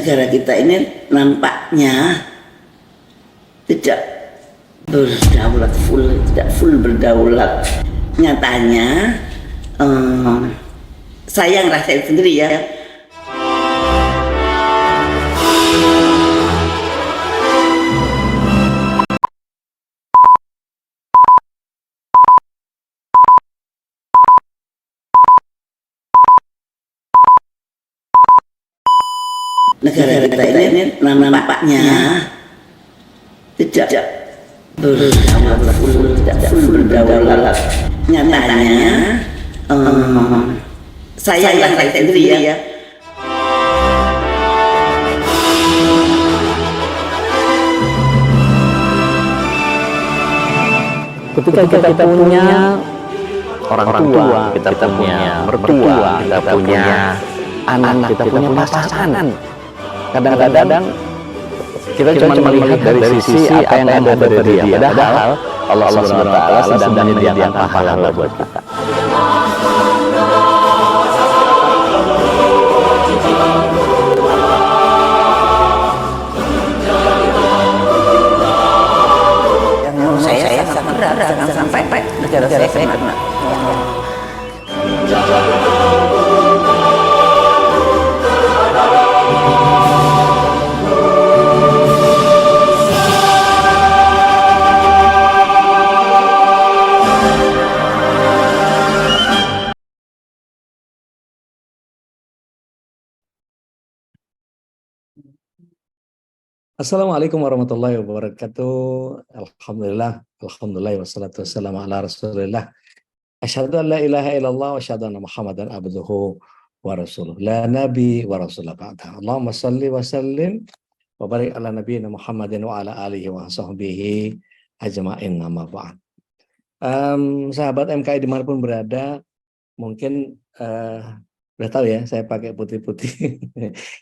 negara kita ini nampaknya tidak berdaulat full, tidak full berdaulat. Nyatanya saya ngerasain sendiri ya. Negara kita ini nampaknya tidak berdaulat full, tidak full berdaulat. Nyatanya saya yang sendiri ya. Ketika kita punya orang tua, kita punya mertua, kita punya anak, kita punya pasangan. Kadang-kadang kita cuma melihat dari sisi apa yang ada dari dia. Padahal Allah Subhanahu wa taala sedang menyediakan pahala buat kita. Yang saya sangat berat, jangan sampai negara saya kena. Assalamualaikum warahmatullahi wabarakatuh. Alhamdulillah wassalatu wassalamu ala Rasulillah. Asyhadu an la ilaha illallah wa asyhadu anna Muhammadan abduhu wa rasuluh. La nabi wa rasulullah ba'da. Allahumma shalli wa sallim wa barik ala nabiyina Muhammadin wa ala alihi wa sahbihi ajma'in, amma ba'd. Sahabat MKI dimanapun berada, mungkin udah tahu ya saya pakai putih-putih.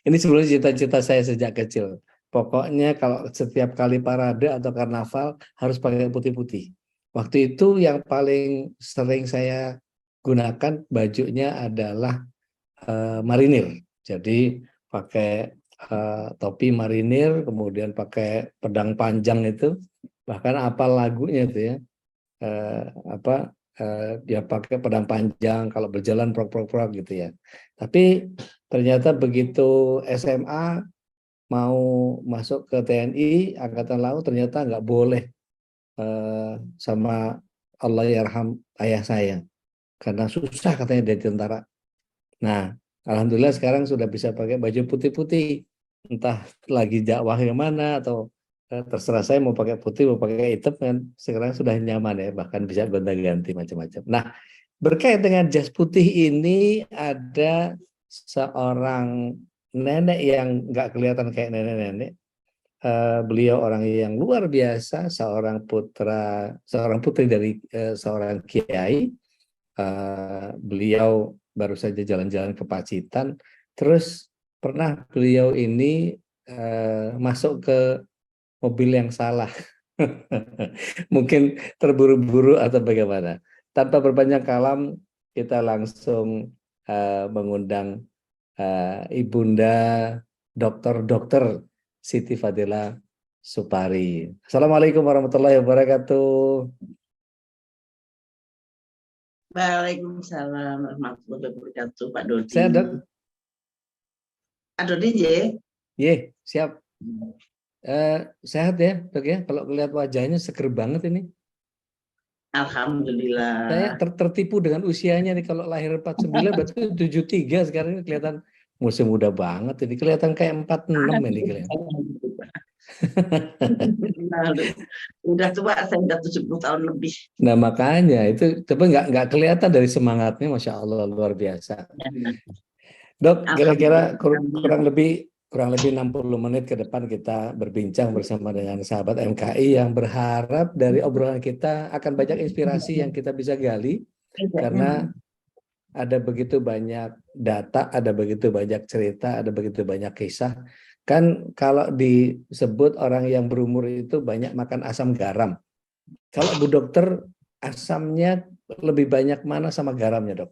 Ini sebenarnya cita-cita saya sejak kecil. Pokoknya kalau setiap kali parade atau karnaval harus pakai putih-putih. Waktu itu yang paling sering saya gunakan bajunya adalah marinir. Jadi pakai topi marinir, kemudian pakai pedang panjang itu. Bahkan apal lagunya itu ya. Dia pakai pedang panjang kalau berjalan prok-prok gitu ya. Tapi ternyata begitu SMA mau masuk ke TNI Angkatan Laut ternyata nggak boleh sama Allah yarham ayah saya karena susah katanya dari tentara. Nah, alhamdulillah sekarang sudah bisa pakai baju putih-putih, entah lagi dakwah yang mana atau terserah saya mau pakai putih mau pakai hitam kan sekarang sudah nyaman ya, bahkan bisa gonta-ganti macam-macam. Nah, berkait dengan jas putih ini ada seorang nenek yang nggak kelihatan kayak nenek-nenek. Beliau orang yang luar biasa, seorang putri dari seorang kiai. Beliau baru saja jalan-jalan ke Pacitan, terus pernah beliau ini masuk ke mobil yang salah. Mungkin terburu-buru atau bagaimana. Tanpa berpanjang kalam, kita langsung mengundang Ibunda Dr. Siti Fadila Supari. Assalamualaikum warahmatullahi wabarakatuh. Waalaikumsalam warahmatullahi wabarakatuh, Pak Dodi. Saya ada. Pak Dodi ya? Siap. Sehat ya, Dok ya? Kalau lihat wajahnya seger banget ini. Alhamdulillah. Saya tertipu dengan usianya nih, kalau lahir 49 berarti 73, sekarang ini kelihatan masih muda banget ini, kelihatan kayak 46 ini kelihatan. Udah tua, saya udah 70 tahun lebih. Nah makanya itu, tapi nggak kelihatan dari semangatnya, Masya Allah luar biasa. Dok, kira-kira kurang lebih 60 menit ke depan kita berbincang bersama dengan sahabat MKI yang berharap dari obrolan kita akan banyak inspirasi yang kita bisa gali, karena ada begitu banyak data, ada begitu banyak cerita, ada begitu banyak kisah. Kan kalau disebut orang yang berumur itu banyak makan asam garam. Kalau Bu Dokter, asamnya lebih banyak mana sama garamnya, Dok?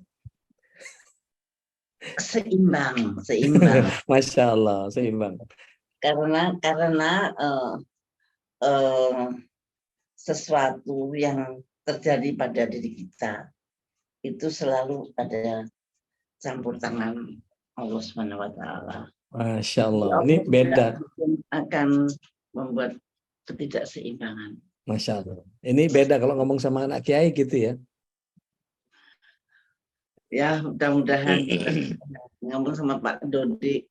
Seimbang, seimbang. Masya Allah, seimbang. Karena eh, sesuatu yang terjadi pada diri kita itu selalu ada campur tangan Allah Subhanahu wa taala. Masya Jadi Allah. Ini Allah beda. akan membuat ketidakseimbangan. Masya Allah. Ini beda kalau ngomong sama anak kiai gitu ya. Ya, mudah-mudahan ngomong sama Pak Dodi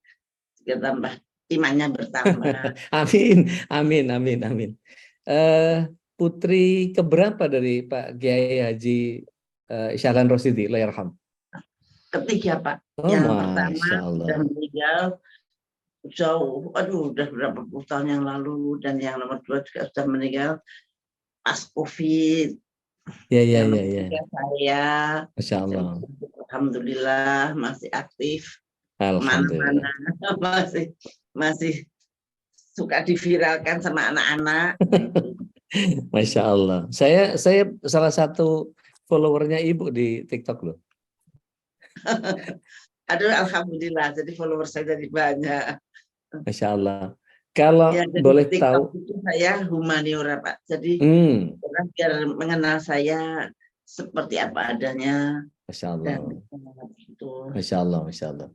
ya tambah imannya bertambah. Amin, amin, amin, amin. Putri keberapa dari Pak Kiai Haji Syahlan Rosyidi, Allahyarham? Ketiga, Pak. Oh, Yang Masya pertama Allah. sudah meninggal jauh, aduh udah berapa puluh tahun yang lalu, dan yang nomor 2 juga sudah meninggal pas COVID. Ya, Yang ya, nomor ya, 3 ya. saya, Masya Allah. alhamdulillah masih aktif Alhamdulillah. kemana-mana, masih suka diviralkan sama anak-anak. Masya Allah. Saya salah satu followernya Ibu di TikTok loh. Aduh, alhamdulillah, jadi follower saya jadi banyak. Masya Allah. Kalau Ya, jadi boleh TikTok tahu, itu saya humaniora, Pak. Jadi orang biar mengenal saya seperti apa adanya. Masya Dan Allah. itu Masya Allah, Masya Allah.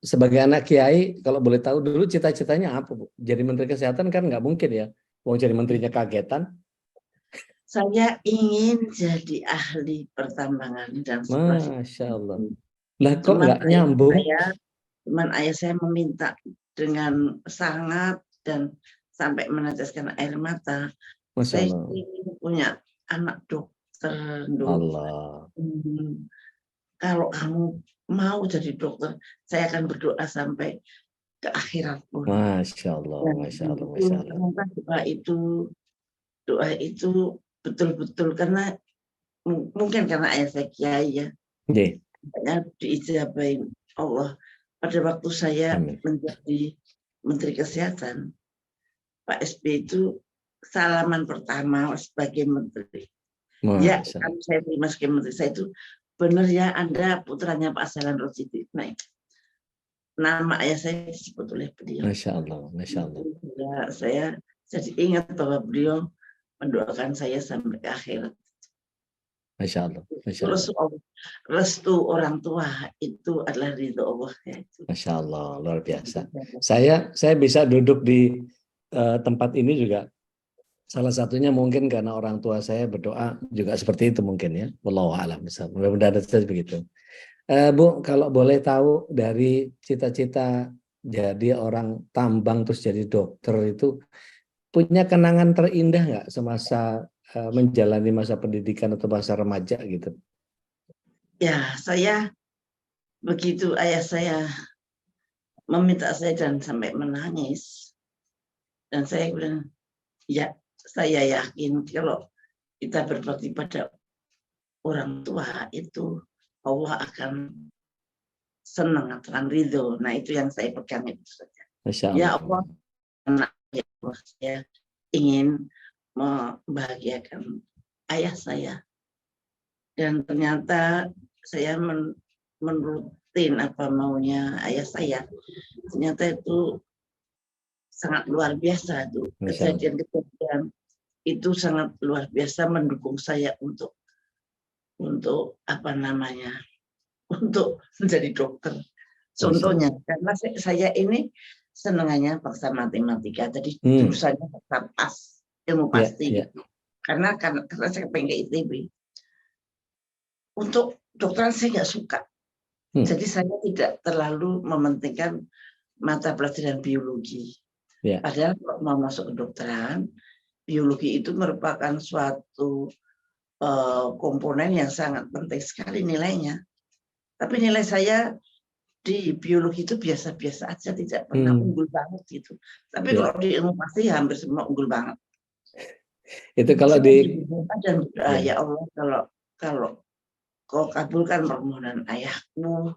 Sebagai anak kiai, kalau boleh tahu dulu cita-citanya apa, Bu? Jadi Menteri Kesehatan kan nggak mungkin ya. Mau jadi menterinya kagetan. saya ingin jadi ahli pertambangan dan eksplorasi. Masya Allah. Lah kok nggak ayah nyambung? ayah saya meminta dengan sangat dan sampai meneteskan air mata. Masya Saya Allah. ingin punya anak dokter. Allah. Kalau kamu mau jadi dokter, saya akan berdoa sampai ke akhirat pun. Masya Allah, Masya Allah, Masya Allah. Doa itu betul-betul karena mungkin karena ayah saya kiai ya. Diijabahin Allah. Pada waktu saya menjadi Menteri Kesehatan, Pak SBY itu salaman pertama sebagai menteri. Ya, kan saya terima sebagai menteri. Saya itu benar ya, Anda putranya Pak Syahlan Rosyidi. Nah, nama ayah saya disebut oleh beliau. Masya Allah, Masya Allah. Ya, saya jadi ingat bahwa beliau mendoakan saya sampai ke akhirat. Masya Allah, Masya Allah. Restu orang tua itu adalah ridho Allah. Masya Allah, luar biasa. Saya bisa duduk di tempat ini juga salah satunya mungkin karena orang tua saya berdoa juga seperti itu mungkin ya. Wallahu a'lam. Mudah-mudahan begitu. Bu, kalau boleh tahu dari cita-cita jadi orang tambang terus jadi dokter itu punya kenangan terindah nggak semasa menjalani masa pendidikan atau masa remaja gitu? Ya, saya begitu ayah saya meminta saya dan sampai menangis. Dan saya bilang, ya saya yakin kalau kita berbakti pada orang tua itu Allah akan senang, akan ridho. Nah itu yang saya pegang itu saja. Ya Allah, ya Allah, saya ingin membahagiakan ayah saya. Dan ternyata saya menurutin apa maunya ayah saya. Ternyata itu sangat luar biasa tuh. Kejadian-kejadian itu sangat luar biasa mendukung saya untuk apa namanya? Untuk menjadi dokter. Contohnya, karena saya ini senangannya paksa matematika, jadi jurusannya pas ilmu pasti. Karena saya pengen ke ITB. Untuk dokteran saya nggak suka. Jadi saya tidak terlalu mementingkan mata pelajaran biologi. Padahal kalau mau masuk ke dokteran, biologi itu merupakan suatu komponen yang sangat penting sekali nilainya. Tapi nilai saya di biologi itu biasa-biasa aja, tidak pernah unggul banget gitu. Tapi kalau di ilmu pasti hampir semua unggul banget. Itu kalau di dan ya Allah, kalau kau kabulkan permohonan ayahku,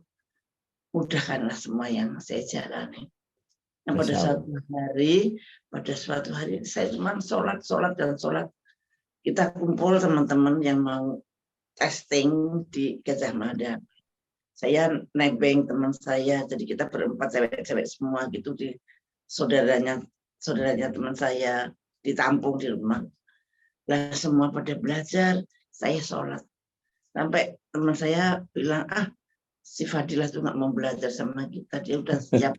mudahkanlah semua yang saya jalani. Nah, pada suatu hari saya cuma sholat. Kita kumpul teman-teman yang mau testing di Gajah Mada. Saya nebeng teman saya, jadi kita berempat cewek-cewek semua gitu, di saudaranya teman saya ditampung di rumah. Lah semua pada belajar, saya sholat. Sampai teman saya bilang, si Fadilah tuh nggak mau belajar sama kita, dia udah siap.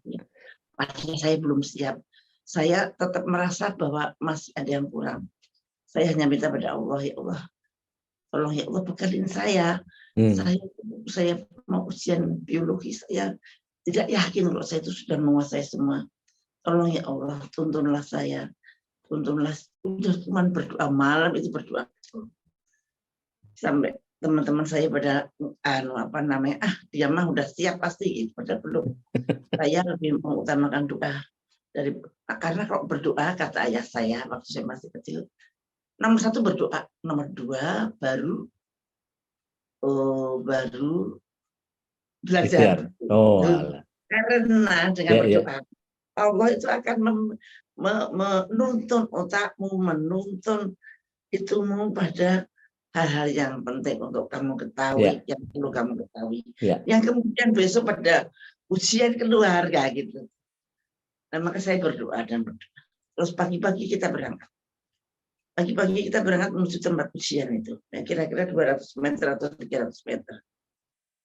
Padahal saya belum siap. Saya tetap merasa bahwa masih ada yang kurang. Saya hanya minta pada Allah, ya Allah, tolong ya Allah bekalin saya. Saya mau ujian biologi, saya tidak yakin kalau saya itu sudah menguasai semua. Tolong ya Allah, tuntunlah saya. Tuntunlah, udah cuma berdoa malam itu berdoa. Sampai teman-teman saya pada dia mah udah siap pasti, pada belum. Saya lebih mengutamakan doa karena kalau berdoa, kata ayah saya waktu saya masih kecil, nomor 1 berdoa, nomor 2 baru belajar. Karena dengan berdoa Allah itu akan menuntun otakmu, menuntun itumu pada hal-hal yang penting untuk kamu ketahui, yang perlu kamu ketahui, yang kemudian besok pada ujian keluarga gitu. Nah, maka saya berdoa dan berdoa. Terus pagi-pagi kita berangkat. Pagi-pagi kita berangkat menuju tempat ujian itu. Kira-kira 200 meter atau 300 meter.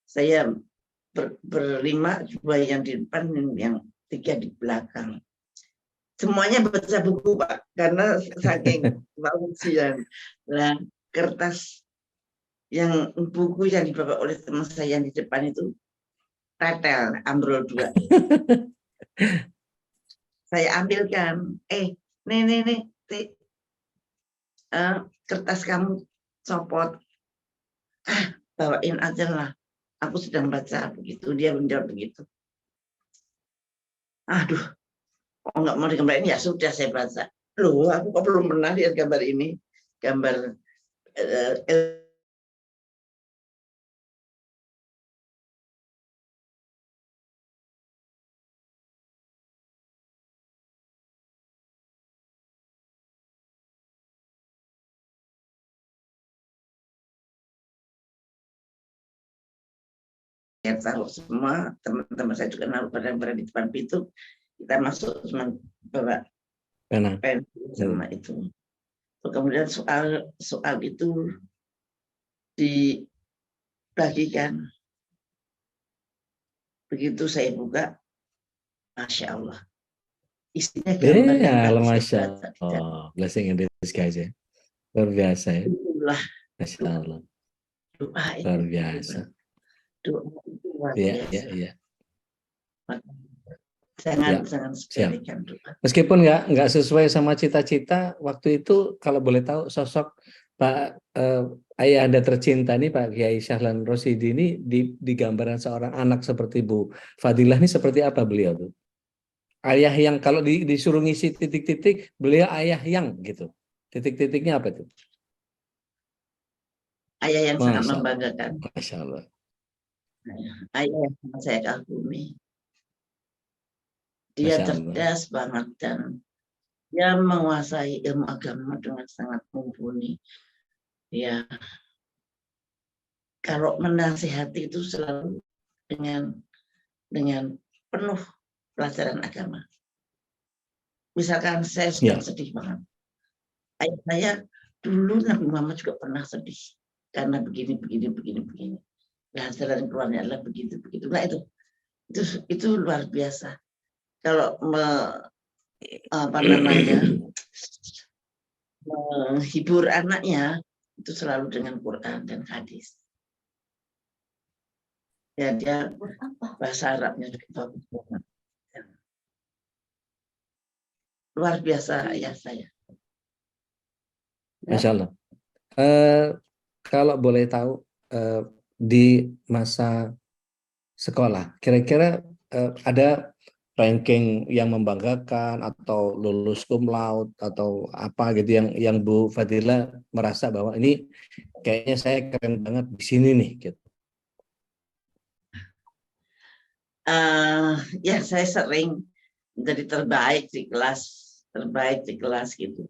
Saya berlima, 2 yang di depan, yang 3 di belakang. Semuanya baca buku, Pak, karena saking mau ujian. Nah, kertas yang buku yang dibawa oleh teman saya yang di depan itu tetel, ambrol 2. Saya ambilkan, nih, kertas kamu copot, bawain aja lah, aku sedang baca, begitu. Dia menjawab begitu. Aduh, kok nggak mau digambarin, ya sudah saya baca. Loh, aku kok belum pernah lihat gambar ini, gambar saya tahu semua, teman-teman saya juga naruh barang-barang di depan pintu, kita masuk cuma bawa pen sama itu. Kemudian soal itu dibagikan. Begitu saya buka, Masya Allah, isinya gambar yang Masya Allah, blessing in disguise ya, luar biasa ya. Itulah Masya Allah, doa itu luar biasa. Doa itu luar biasa. Iya. Jangan sepelekan doa. Meskipun nggak sesuai sama cita-cita waktu itu, kalau boleh tahu sosok Pak ayah Anda tercinta nih, Pak Kiai Syahlan Rosyidi ini, di gambaran seorang anak seperti Bu Fadilah ini seperti apa beliau tuh? Ayah yang kalau disuruh ngisi titik-titik, beliau ayah yang gitu. Titik-titiknya apa tuh? Ayah yang sangat membanggakan. Masya Allah. Ayah yang saya kagumi. Dia cerdas banget dan dia menguasai ilmu agama dengan sangat mumpuni. Ya, kalau menasihati itu selalu dengan penuh pelajaran agama. Misalkan saya sedang sedih banget. Ayah saya dulu Nabi Muhammad juga pernah sedih karena begini. Nah, jalan keluarnya adalah begitu. Nah, itu luar biasa. Kalau menghibur anaknya itu selalu dengan Quran dan hadis. Ya, dia bahasa Arabnya juga bagus banget. Luar biasa ayah saya. Masya Allah. Kalau boleh tahu, di masa sekolah, kira-kira ada ranking yang membanggakan atau lulus cum laude atau apa gitu yang Bu Fadilah merasa bahwa ini kayaknya saya keren banget di sini nih gitu? Ya, saya sering menjadi terbaik di kelas gitu,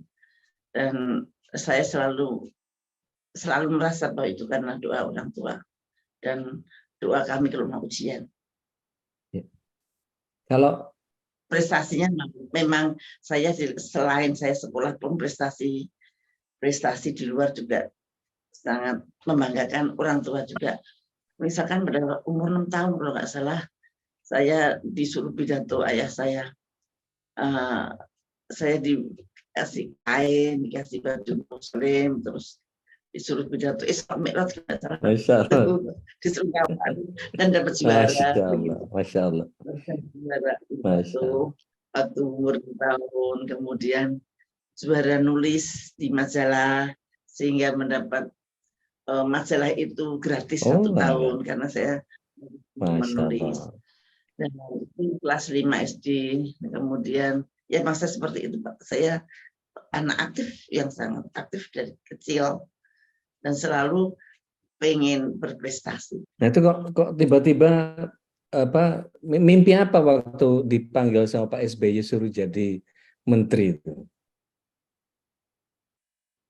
dan saya selalu merasa bahwa itu karena doa orang tua, dan doa kami kalau mau ujian. Ya. Kalau prestasinya memang saya selain saya sekolah pun prestasi di luar juga sangat membanggakan orang tua juga. Misalkan pada umur 6 tahun kalau nggak salah, saya disuruh pidato ayah saya. Saya dikasih kain, dikasih baju muslim, terus disuruh pidato Isra Mi'raj disuruh kawan dan dapat juara. Masya Allah. Juara itu 1 umur tahun, kemudian juara nulis di majalah sehingga mendapat majalah itu gratis 1 tahun karena saya menulis. Dan itu kelas 5 SD, kemudian ya masa seperti itu Pak. Saya anak aktif yang sangat aktif dari kecil dan selalu pengen berprestasi. Nah itu kok tiba-tiba mimpi apa waktu dipanggil sama Pak SBY suruh jadi menteri itu?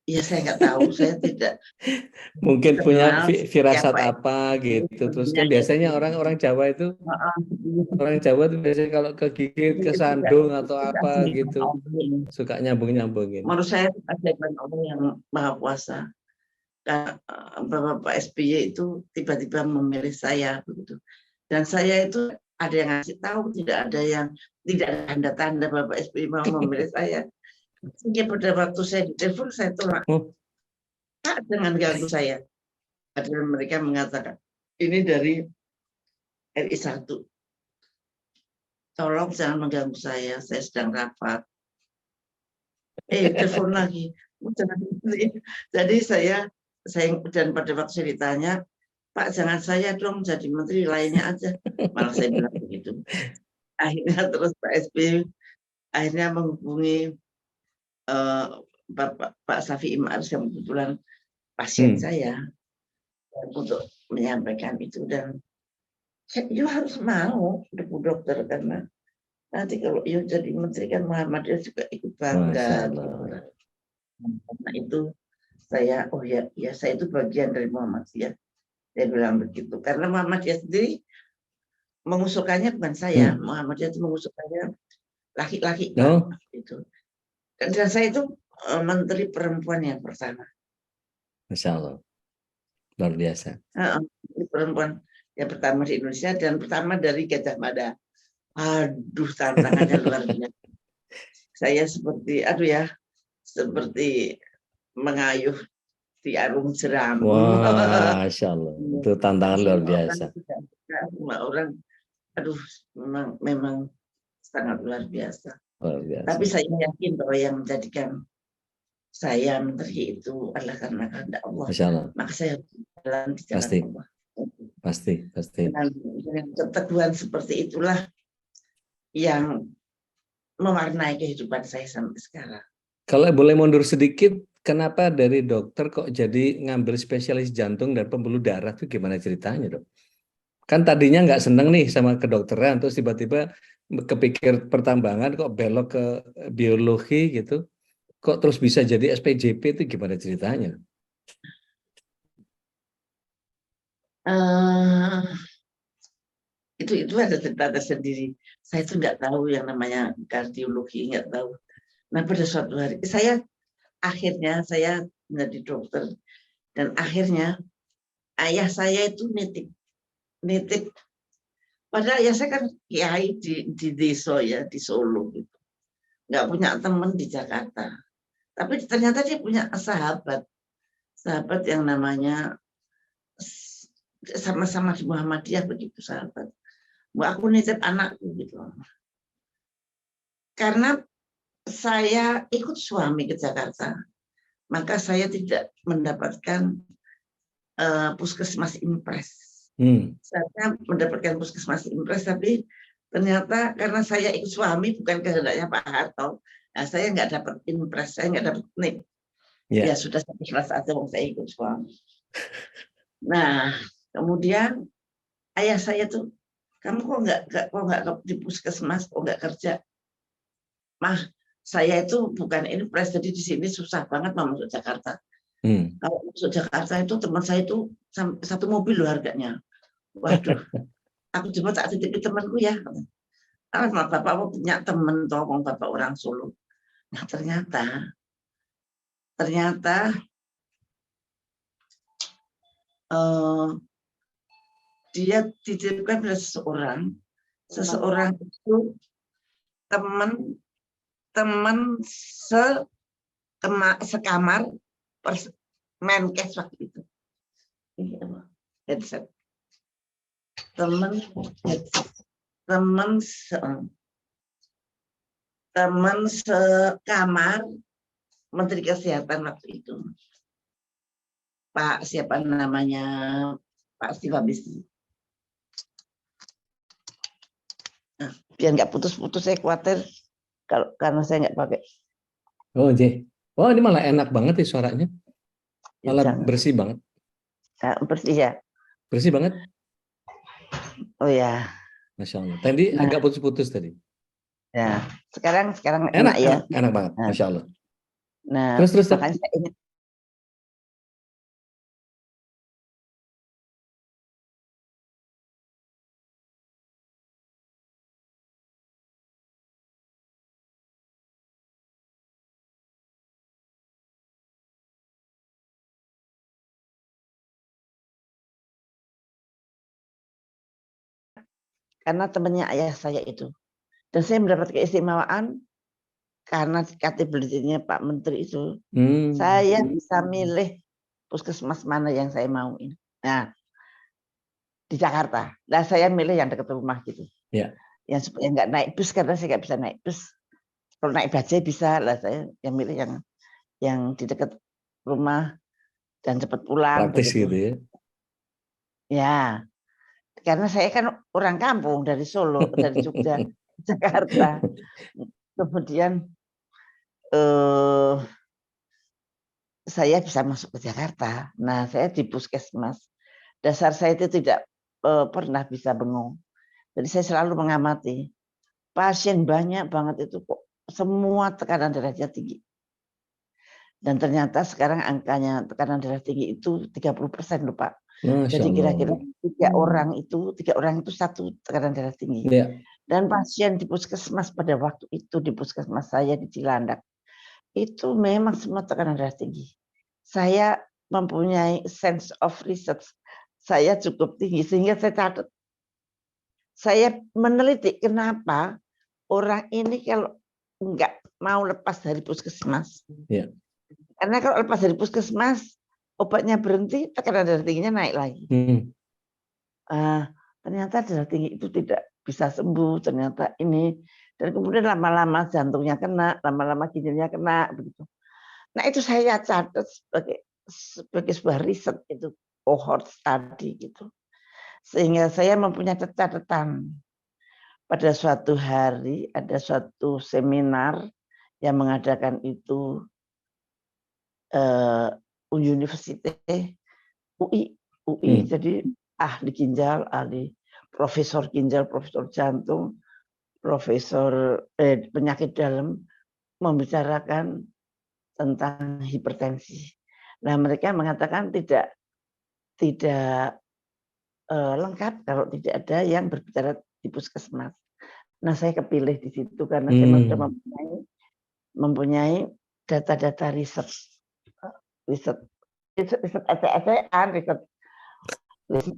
Ya saya nggak tahu, saya tidak. Mungkin punya firasat apa gitu. Terus kan biasanya orang Jawa itu, orang Jawa itu biasanya kalau kegigit, kesandung atau apa gitu, suka nyambung-nyambungin. Menurut saya keajaiban Allah yang Maha Kuasa. Bapak SBY itu tiba-tiba memilih saya begitu. Dan saya itu ada yang ngasih tahu, tidak ada tanda-tanda Bapak SBY mau memilih saya. Sehingga pada waktu saya ditelepon, saya tolak. Tak dengan ganggu saya. Ada mereka mengatakan, ini dari RI 1. Tolong jangan mengganggu saya sedang rapat. Telepon lagi. Jadi saya dan pada waktu saya ditanya, Pak jangan saya dong jadi menteri, lainnya aja. Malah saya bilang begitu. Akhirnya terus Pak SBY akhirnya menghubungi Pak Syafi'i Ma'arif yang kebetulan pasien saya untuk menyampaikan itu, dan you harus mau Bu Dokter karena nanti kalau you jadi menteri kan Muhammadiyah juga ikut bangga. Karena itu saya saya itu bagian dari Muhammadiyah. Saya bilang begitu karena Muhammadiyah sendiri mengusulkannya bukan saya, Muhammadiyah itu mengusulkannya laki-laki itu. Dan saya itu menteri perempuan yang pertama. Masya Allah, luar biasa. Perempuan yang pertama di Indonesia dan pertama dari Gajah Mada. Aduh, tantangannya luar biasa. Saya seperti mengayuh di arung jeram. Wah, Masya Allah, itu tantangan luar biasa. Semua orang, memang sangat luar biasa. Tapi saya yakin bahwa yang menjadikan saya menteri itu adalah karena kehendak Allah. Maka saya jalan di jalan Allah. Pasti. Dengan keteguhan seperti itulah yang mewarnai kehidupan saya sampai sekarang. Kalau boleh mundur sedikit, kenapa dari dokter kok jadi ngambil spesialis jantung dan pembuluh darah itu gimana ceritanya, Dok? Kan tadinya nggak seneng nih sama kedokteran, terus tiba-tiba kepikir pertambangan kok belok ke biologi gitu, kok terus bisa jadi SPJP itu gimana ceritanya? Itu ada cerita tersendiri. Saya itu nggak tahu yang namanya kardiologi, nggak tahu. Nah pada suatu hari saya menjadi dokter dan akhirnya ayah saya itu nitip. Padahal ya saya kan kiai di desa ya, di Solo gitu. Nggak punya teman di Jakarta. Tapi ternyata dia punya sahabat yang namanya sama-sama di Muhammadiyah begitu sahabat. Aku nitip anakku gitu. Karena saya ikut suami ke Jakarta, maka saya tidak mendapatkan puskesmas impres. Saya mendapatkan puskesmas impres, tapi ternyata karena saya ikut suami bukan kehendaknya Pak Harto, saya nggak dapat impres, saya nggak dapat NIP. Ya sudah saya ikhlas aja, saya ikut suami. Nah kemudian ayah saya tuh, kamu kok nggak di puskesmas, kok nggak kerja? Mah, saya itu bukan impres, jadi di sini susah banget mau masuk Jakarta. Kalau masuk Jakarta itu teman saya itu 1 mobil loh harganya. Waduh, aku coba tak titip temanku ya. Bapak punya temen toh, bapak orang Solo. Nah ternyata dia dititipkan pada seseorang itu teman sekamar Menkes waktu itu. Headset. Teman sekamar Menteri Kesehatan waktu itu. Pak siapa namanya, Pak Siva Bisri. Nah, biar nggak putus-putus, saya khawatir karena saya nggak pakai. Oh, oh ini malah enak banget sih suaranya, malah bersih banget. Nah, bersih ya. Bersih banget. Oh ya. Masya Allah. Tadi agak putus-putus tadi. Ya, sekarang enak ya. Enak banget, Masya Allah. Nah, terus makanya saya ingin. Karena temannya ayah saya itu. Dan saya mendapat keistimewaan karena capability-nya Pak Menteri itu. Saya bisa milih puskesmas mana yang saya mau ini. Nah, di Jakarta. Nah, saya milih yang dekat rumah gitu. Ya. Yang supaya nggak naik bus, karena saya nggak bisa naik bus. Kalau naik bajai bisa lah, saya yang milih yang di dekat rumah dan cepat pulang. Praktis gitu ya. Ya, karena saya kan orang kampung dari Solo, dari Jogja, Jakarta. Kemudian saya bisa masuk ke Jakarta. Nah, saya di puskesmas. Dasar saya itu tidak pernah bisa bengong. Jadi saya selalu mengamati. Pasien banyak banget itu kok semua tekanan darahnya tinggi. Dan ternyata sekarang angkanya tekanan darah tinggi itu 30% loh Pak. Jadi kira-kira tiga orang itu satu tekanan darah tinggi. Ya. Dan pasien di puskesmas pada waktu itu, di puskesmas saya di Cilandak, itu memang semua tekanan darah tinggi. Saya mempunyai sense of research. Saya cukup tinggi sehingga saya catat. Saya meneliti kenapa orang ini kalau nggak mau lepas dari puskesmas. Ya. Karena kalau lepas dari puskesmas, obatnya berhenti, tekanan darah tingginya naik lagi. Ternyata darah tinggi itu tidak bisa sembuh, ternyata ini. Dan kemudian lama-lama jantungnya kena, lama-lama ginjalnya kena, begitu. Nah itu saya catat sebagai sebuah riset, itu cohort study gitu. Sehingga saya mempunyai catatan. Pada suatu hari ada suatu seminar yang mengadakan itu University UI. Jadi ahli ginjal, ahli profesor ginjal, profesor jantung, profesor penyakit dalam membicarakan tentang hipertensi. Nah, mereka mengatakan tidak lengkap kalau tidak ada yang berbicara di puskesmas. Nah, saya kepilih di situ karena saya sudah mempunyai data-data riset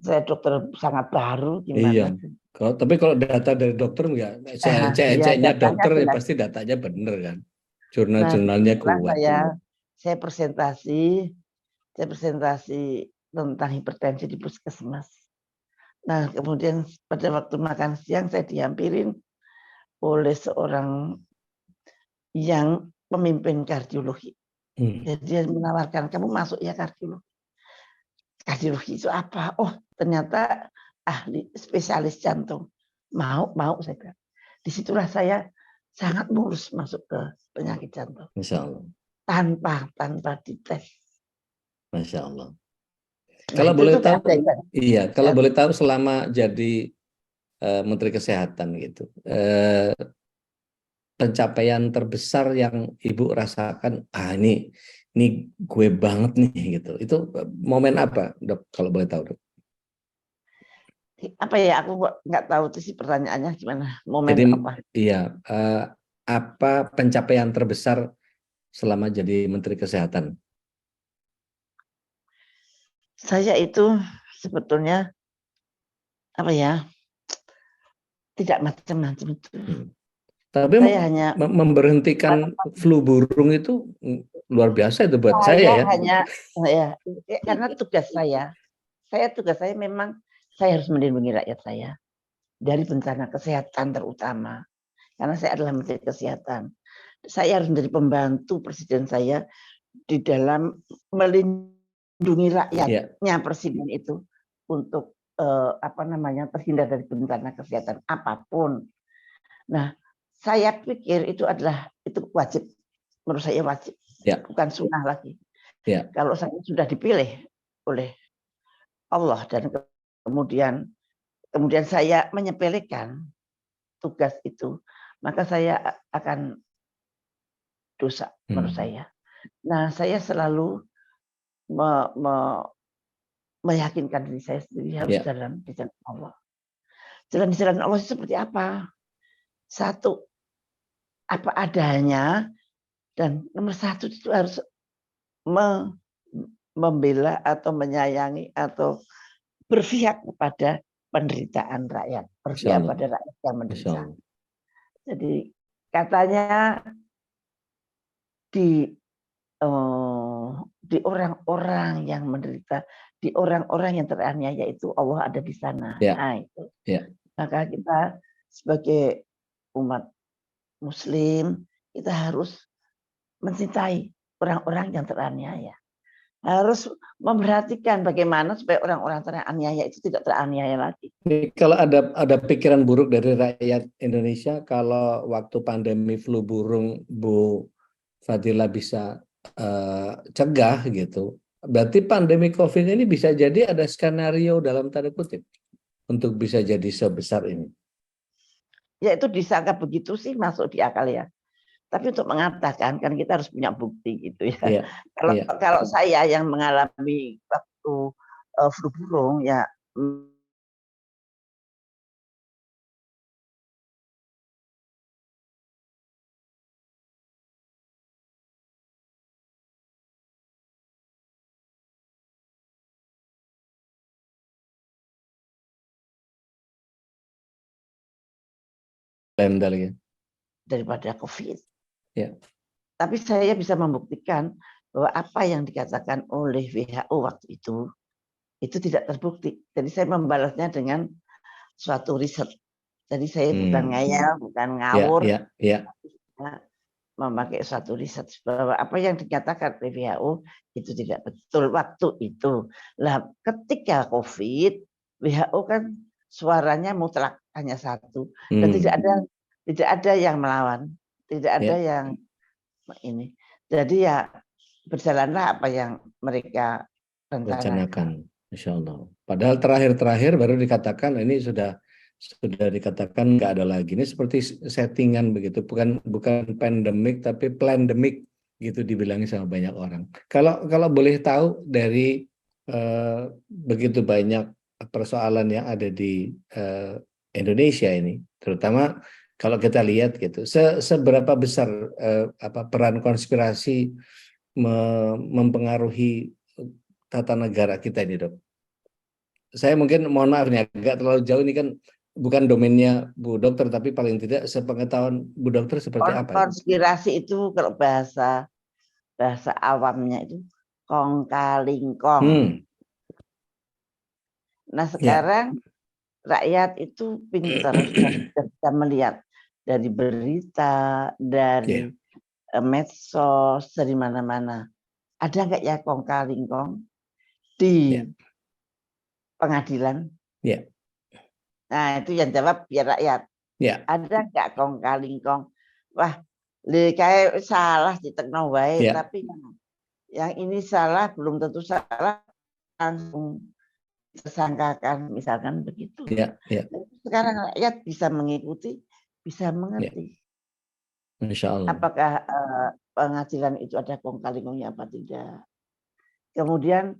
saya dokter sangat baru gimana? Iya. Tapi kalau data dari dokter enggak, cek-ceknya dokter ya pasti datanya benar kan. Jurnal-jurnalnya kuat. Saya presentasi tentang hipertensi di puskesmas. Nah, kemudian pada waktu makan siang saya dihampirin oleh seorang yang pemimpin kardiologi. Jadi dia menawarkan, kamu masuk ya kardiologi. Kardiologi itu apa? Oh, ternyata ahli spesialis jantung. Mau saya bilang. Disitulah saya sangat mulus masuk ke penyakit jantung. Masya Allah. Tanpa dites. Masya Allah. Kalau boleh tahu, kalau boleh tahu selama jadi Menteri Kesehatan gitu, pencapaian terbesar yang Ibu rasakan, ini gue banget nih gitu. Itu momen apa, Dok, kalau boleh tahu, Dok? Apa ya, aku nggak tahu tuh sih pertanyaannya gimana, momen Jadi apa. iya, apa pencapaian terbesar selama jadi Menteri Kesehatan? Saya itu sebetulnya apa ya, tidak macam-macam itu. Tapi Saya hanya memberhentikan flu burung itu luar biasa itu buat saya saya ya. hanya ya, karena tugas saya memang saya harus melindungi rakyat saya dari bencana kesehatan terutama. Karena saya adalah Menteri Kesehatan. Saya harus menjadi pembantu presiden saya di dalam melindungi rakyatnya presiden itu untuk terhindar dari bencana kesehatan apapun. Nah, saya pikir itu wajib, menurut saya wajib, bukan sunnah lagi. Kalau saya sudah dipilih oleh Allah dan kemudian saya menyepelekan tugas itu, maka saya akan dosa menurut saya. Nah, saya selalu meyakinkan diri saya sendiri harus jalan di jalan Allah. Jalan di jalan Allah itu seperti apa? Satu, apa adanya, dan nomor satu itu harus membela atau menyayangi atau berpihak kepada penderitaan rakyat, berpihak pada rakyat yang menderita. Jadi katanya di orang-orang yang menderita, di orang-orang yang teraniaya itu Allah ada di sana. Nah, itu. Maka kita sebagai umat Muslim kita harus mencintai orang-orang yang teraniaya. Harus memperhatikan bagaimana supaya orang-orang teraniaya itu tidak teraniaya lagi. Kalau ada pikiran buruk dari rakyat Indonesia, kalau waktu pandemi flu burung Bu Fadila bisa cegah gitu, berarti pandemi COVID ini bisa jadi ada skenario dalam tanda kutip untuk bisa jadi sebesar ini. Ya itu disangka begitu sih masuk di akal ya. Tapi untuk mengatakan kan kita harus punya bukti gitu ya. Kalau saya yang mengalami waktu flu burung ya. Daripada COVID. Tapi saya bisa membuktikan bahwa apa yang dikatakan oleh WHO waktu itu tidak terbukti. Jadi saya membalasnya dengan suatu riset. Jadi saya bukan ngayal, bukan ngawur, memakai suatu riset bahwa apa yang dikatakan oleh WHO itu tidak betul waktu itu. Lah ketika COVID, WHO kan suaranya mutlak hanya satu dan tidak ada yang melawan, tidak ada yang ini. Jadi ya berjalanlah apa yang mereka rencanakan. Insya Allah. Padahal terakhir baru dikatakan ini sudah dikatakan nggak ada lagi. Ini seperti settingan begitu, bukan pandemik tapi plandemic gitu dibilangin sama banyak orang. Kalau boleh tahu dari begitu banyak persoalan yang ada di Indonesia ini, terutama kalau kita lihat gitu, seberapa besar peran konspirasi mempengaruhi tata negara kita ini, Dok? Saya mungkin mohon maaf nih agak terlalu jauh, ini kan bukan domainnya Bu Dokter, tapi paling tidak sepengetahuan Bu Dokter seperti apa? Konspirasi itu kalau bahasa awamnya itu kong kaling kong. Nah sekarang rakyat itu pintar, sudah bisa melihat dari berita, dari medsos, dari mana-mana. Ada nggak ya kong kaling kong di pengadilan? Nah itu yang jawab biar rakyat. Ada nggak kong kaling kong? Wah, kayak salah di tekno wae, tapi yang ini salah belum tentu salah langsung tersangkakan, misalkan begitu. Sekarang rakyat bisa mengikuti, bisa mengerti. Insya Allah. Apakah pengadilan itu ada kong kali kongnya apa tidak? Kemudian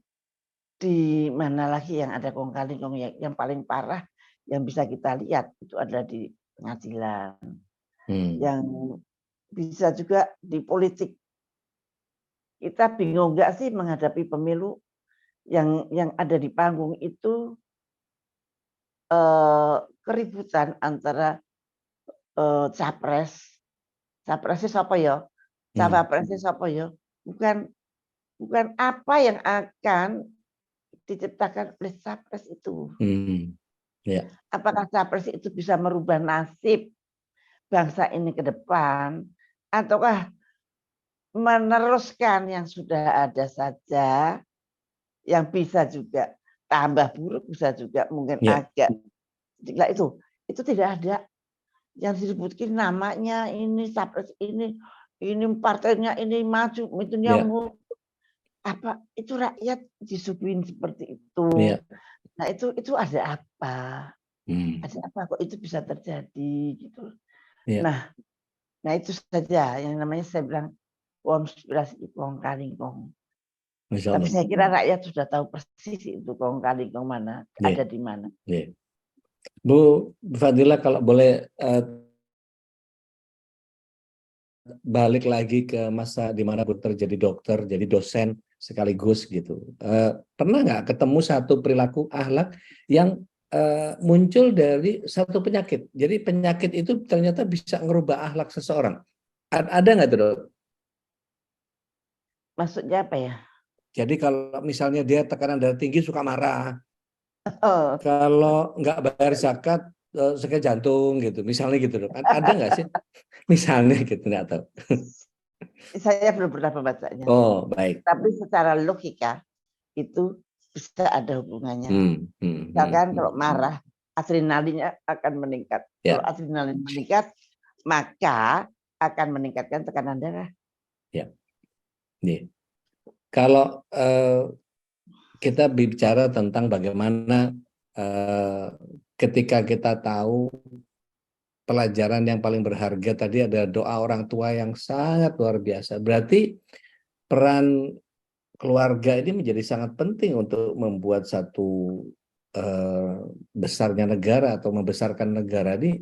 di mana lagi yang ada kong kali kong yang paling parah yang bisa kita lihat itu adalah di pengadilan, yang bisa juga di politik. Kita bingung nggak sih menghadapi pemilu yang ada di panggung itu keributan antara capres. Capresnya siapa ya? Cawapresnya siapa ya? Bukan apa yang akan diciptakan oleh capres itu. Yeah. Apakah capres itu bisa merubah nasib bangsa ini ke depan, ataukah meneruskan yang sudah ada saja, yang bisa juga tambah buruk, bisa juga mungkin agak itu tidak ada. Yang disebutkan namanya ini capres ini partainya ini maju, itu yang apa itu rakyat disuguhin seperti itu. Nah itu ada apa? Ada apa kok itu bisa terjadi gitu. Nah itu saja yang namanya saya bilang konspirasi kong kali kong. Tapi saya kira rakyat sudah tahu persis itu kong kali kong mana ada di mana. Bu Fadila kalau boleh balik lagi ke masa di mana Bu terjadi dokter, jadi dosen sekaligus gitu. Pernah nggak ketemu satu perilaku akhlak yang muncul dari satu penyakit? Jadi penyakit itu ternyata bisa ngerubah akhlak seseorang. Ada nggak tuh, Dok? Maksudnya apa ya? Jadi kalau misalnya dia tekanan darah tinggi suka marah. Kalau nggak bayar zakat sakit jantung gitu. Misalnya gitu, Dok. Ada nggak sih? Misalnya gitu, nggak tahu. Saya belum pernah membacanya. Oh, baik. Tapi secara logika itu bisa ada hubungannya. Misalkan kalau marah, adrenalinnya akan meningkat. Kalau adrenalin meningkat, maka akan meningkatkan tekanan darah. Kalau kita bicara tentang bagaimana ketika kita tahu pelajaran yang paling berharga tadi ada doa orang tua yang sangat luar biasa. Berarti peran keluarga ini menjadi sangat penting untuk membuat satu besarnya negara atau membesarkan negara ini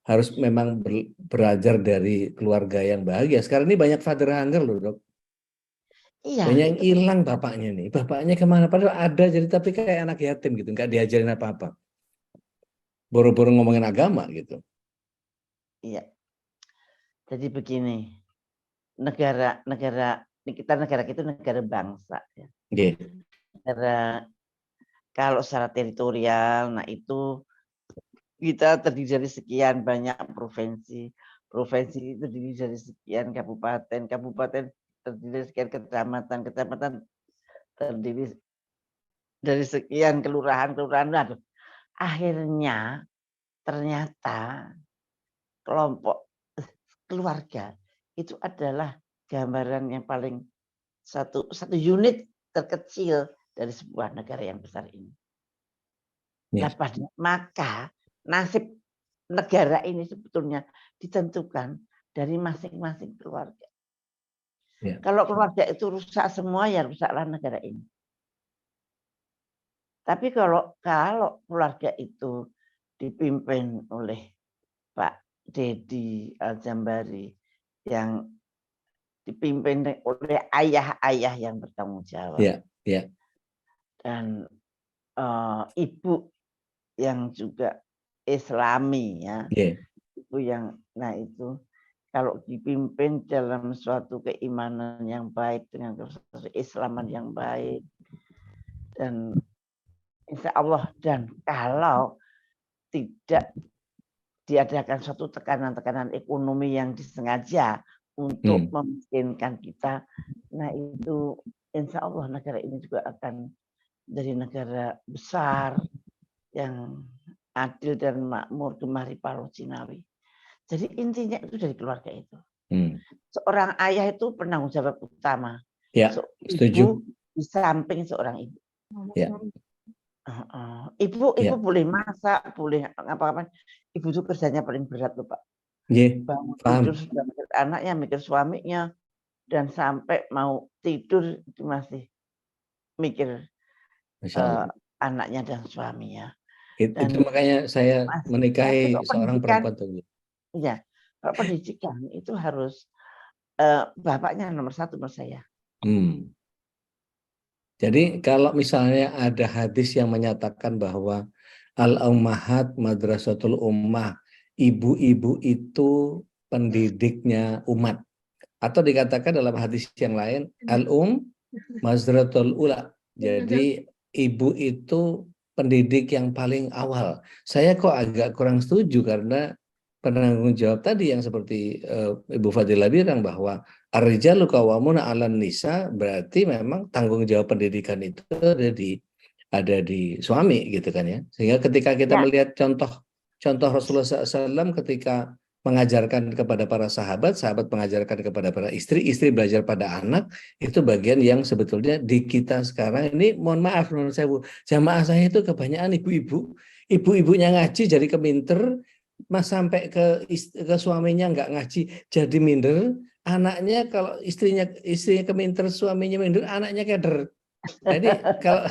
harus memang belajar dari keluarga yang bahagia. Sekarang ini banyak father hunger loh, Dok. Iya. Banyak yang hilang bapaknya nih. Bapaknya kemana? Padahal ada jadi tapi kayak anak yatim gitu, nggak diajarin apa-apa. Boro-boro ngomongin agama gitu. Iya. Jadi begini, negara kita itu negara bangsa ya. Negara kalau secara teritorial, nah itu kita terdiri dari sekian banyak provinsi. Provinsi itu terdiri dari sekian kabupaten. Kabupaten terdiri dari sekian kecamatan. Kecamatan terdiri dari sekian kelurahan. Kelurahan. Akhirnya ternyata kelompok keluarga itu adalah gambaran yang paling satu unit terkecil dari sebuah negara yang besar ini. Maka nasib negara ini sebetulnya ditentukan dari masing-masing keluarga. Kalau keluarga itu rusak semua, ya rusaklah negara ini. Tapi kalau keluarga itu dipimpin oleh Pak Deddy Aljambari, yang dipimpin oleh ayah-ayah yang bertanggung jawab, dan ibu yang juga Islami ya, ibu yang, nah itu kalau dipimpin dalam suatu keimanan yang baik dengan keislaman yang baik, dan insya Allah, dan kalau tidak diadakan suatu tekanan-tekanan ekonomi yang disengaja untuk memiskinkan kita, nah itu insya Allah negara ini juga akan jadi negara besar yang adil dan makmur gemari Paro Cinawi. Jadi intinya itu dari keluarga itu. Seorang ayah itu penanggung jawab utama. Setuju. Ibu di samping seorang ibu. Ibu boleh masak, boleh apa-apa. Ibu itu kerjanya paling berat loh, Pak. Bangun tidur sudah mikir anaknya, mikir suaminya, dan sampai mau tidur masih mikir anaknya dan suaminya. Itu makanya saya menikahi seorang perempuan tuh. Iya, kalau pendidikan itu harus bapaknya nomor 1 menurut saya. Jadi kalau misalnya ada hadis yang menyatakan bahwa al-ummahat madrasatul ummah, ibu-ibu itu pendidiknya umat, atau dikatakan dalam hadis yang lain madrasatul ula. Jadi ibu itu pendidik yang paling awal. Saya kok agak kurang setuju karena penanggung jawab tadi yang seperti Ibu Fadila bilang bahwa ar-rijalu qawwamuna 'alan nisa, berarti memang tanggung jawab pendidikan itu ada di suami gitu kan ya. Sehingga ketika kita melihat contoh Rasulullah SAW ketika mengajarkan kepada para sahabat, sahabat mengajarkan kepada para istri, istri belajar pada anak, itu bagian yang sebetulnya di kita sekarang ini, mohon maaf menurut saya Bu, jamaah saya itu kebanyakan ibu-ibunya ngaji jadi keminter, mas sampai ke suaminya nggak ngaji jadi minder, anaknya kalau istrinya keminter, suaminya minder, anaknya keder. Jadi kalau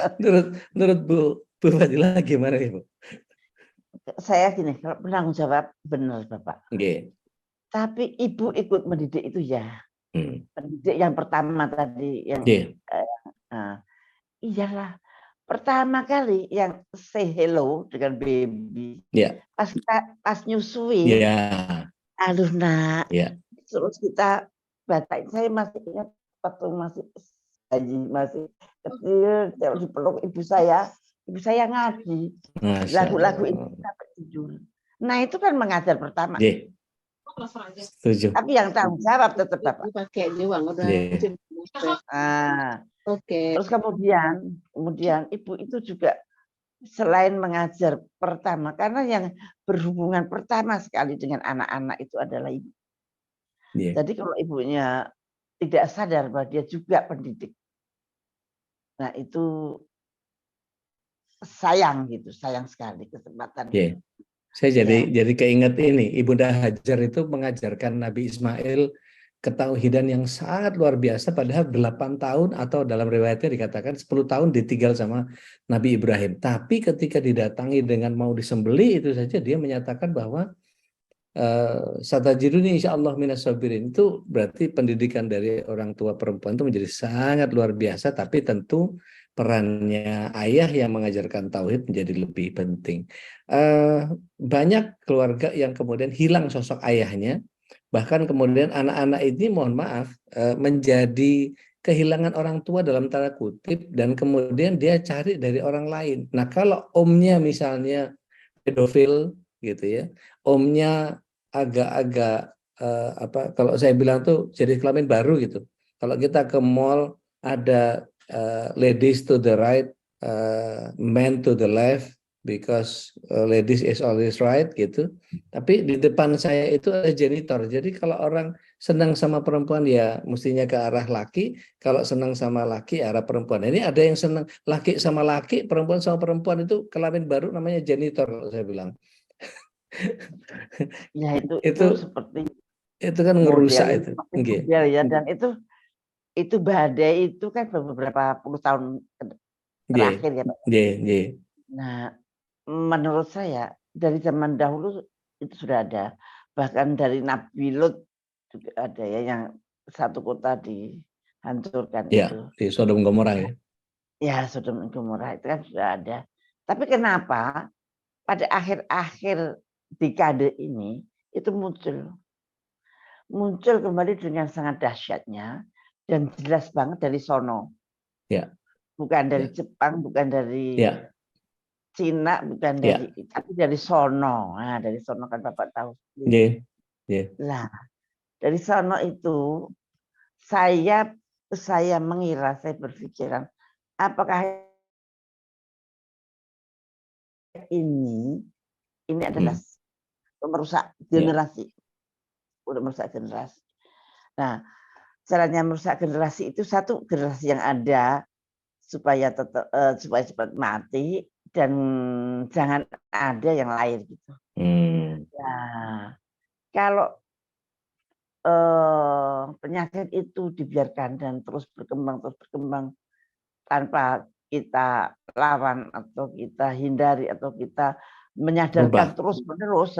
menurut Bu Fadila gimana nih Bu? Saya gini, kalau penanggung jawab benar Bapak. Okay. Tapi ibu ikut mendidik itu ya. Pendidik yang pertama tadi yang iyalah pertama kali yang say hello dengan baby. Pas nyusui. Aduh nak. Terus kita batain, saya masih ingat waktu masih kecil, dipeluk ibu saya ngaji lagu-lagu itu sampai tidur. Nah itu kan mengajar pertama. Tapi yang tanggung jawab tetap Bapak. Terus kemudian ibu itu juga selain mengajar pertama, karena yang berhubungan pertama sekali dengan anak-anak itu adalah ibu. Jadi kalau ibunya tidak sadar bahwa dia juga pendidik, nah itu sayang sekali kesempatan. Saya jadi keinget ini, Ibunda Hajar itu mengajarkan Nabi Ismail ketauhidan yang sangat luar biasa, padahal 8 tahun atau dalam riwayatnya dikatakan 10 tahun ditinggal sama Nabi Ibrahim. Tapi ketika didatangi dengan mau disembelih itu saja dia menyatakan bahwa satajiduni insyaallah minas sabirin. Itu berarti pendidikan dari orang tua perempuan itu menjadi sangat luar biasa, tapi tentu perannya ayah yang mengajarkan tauhid menjadi lebih penting. Banyak keluarga yang kemudian hilang sosok ayahnya, bahkan kemudian anak-anak ini mohon maaf menjadi kehilangan orang tua dalam tanda kutip, dan kemudian dia cari dari orang lain. Nah kalau omnya misalnya pedofil gitu ya, omnya agak-agak kalau saya bilang tuh jadi kelamin baru gitu. Kalau kita ke mall ada ladies to the right, men to the left, because ladies is always right gitu. Tapi di depan saya itu ada janitor. Jadi kalau orang senang sama perempuan ya mestinya ke arah laki, kalau senang sama laki arah perempuan. Ini ada yang senang laki sama laki, perempuan sama perempuan, itu kelamin baru namanya janitor saya bilang. Ya itu seperti itu kan ngerusak itu. Ya, dan itu badai itu kan beberapa puluh tahun terakhir ya Pak. Nah, menurut saya dari zaman dahulu itu sudah ada, bahkan dari Nabi Lut juga ada ya, yang satu kota dihancurkan itu. Di Sodom Gomora ya. Ya, Sodom Gomora itu kan sudah ada. Tapi kenapa pada akhir-akhir dekade ini itu muncul kembali dengan sangat dahsyatnya dan jelas banget dari sono. Bukan dari Jepang, bukan dari Cina, bukan dari, tapi dari sono. Nah, dari sono kan Bapak tahu. Nah, dari sono itu saya mengira, saya berpikiran, apakah ini adalah merusak generasi. Udah merusak generasi. Nah, caranya merusak generasi itu, satu, generasi yang ada supaya cepat mati dan jangan ada yang lain gitu. Nah, kalau penyakit itu dibiarkan dan terus berkembang tanpa kita lawan atau kita hindari atau kita menyadarkan terus-menerus,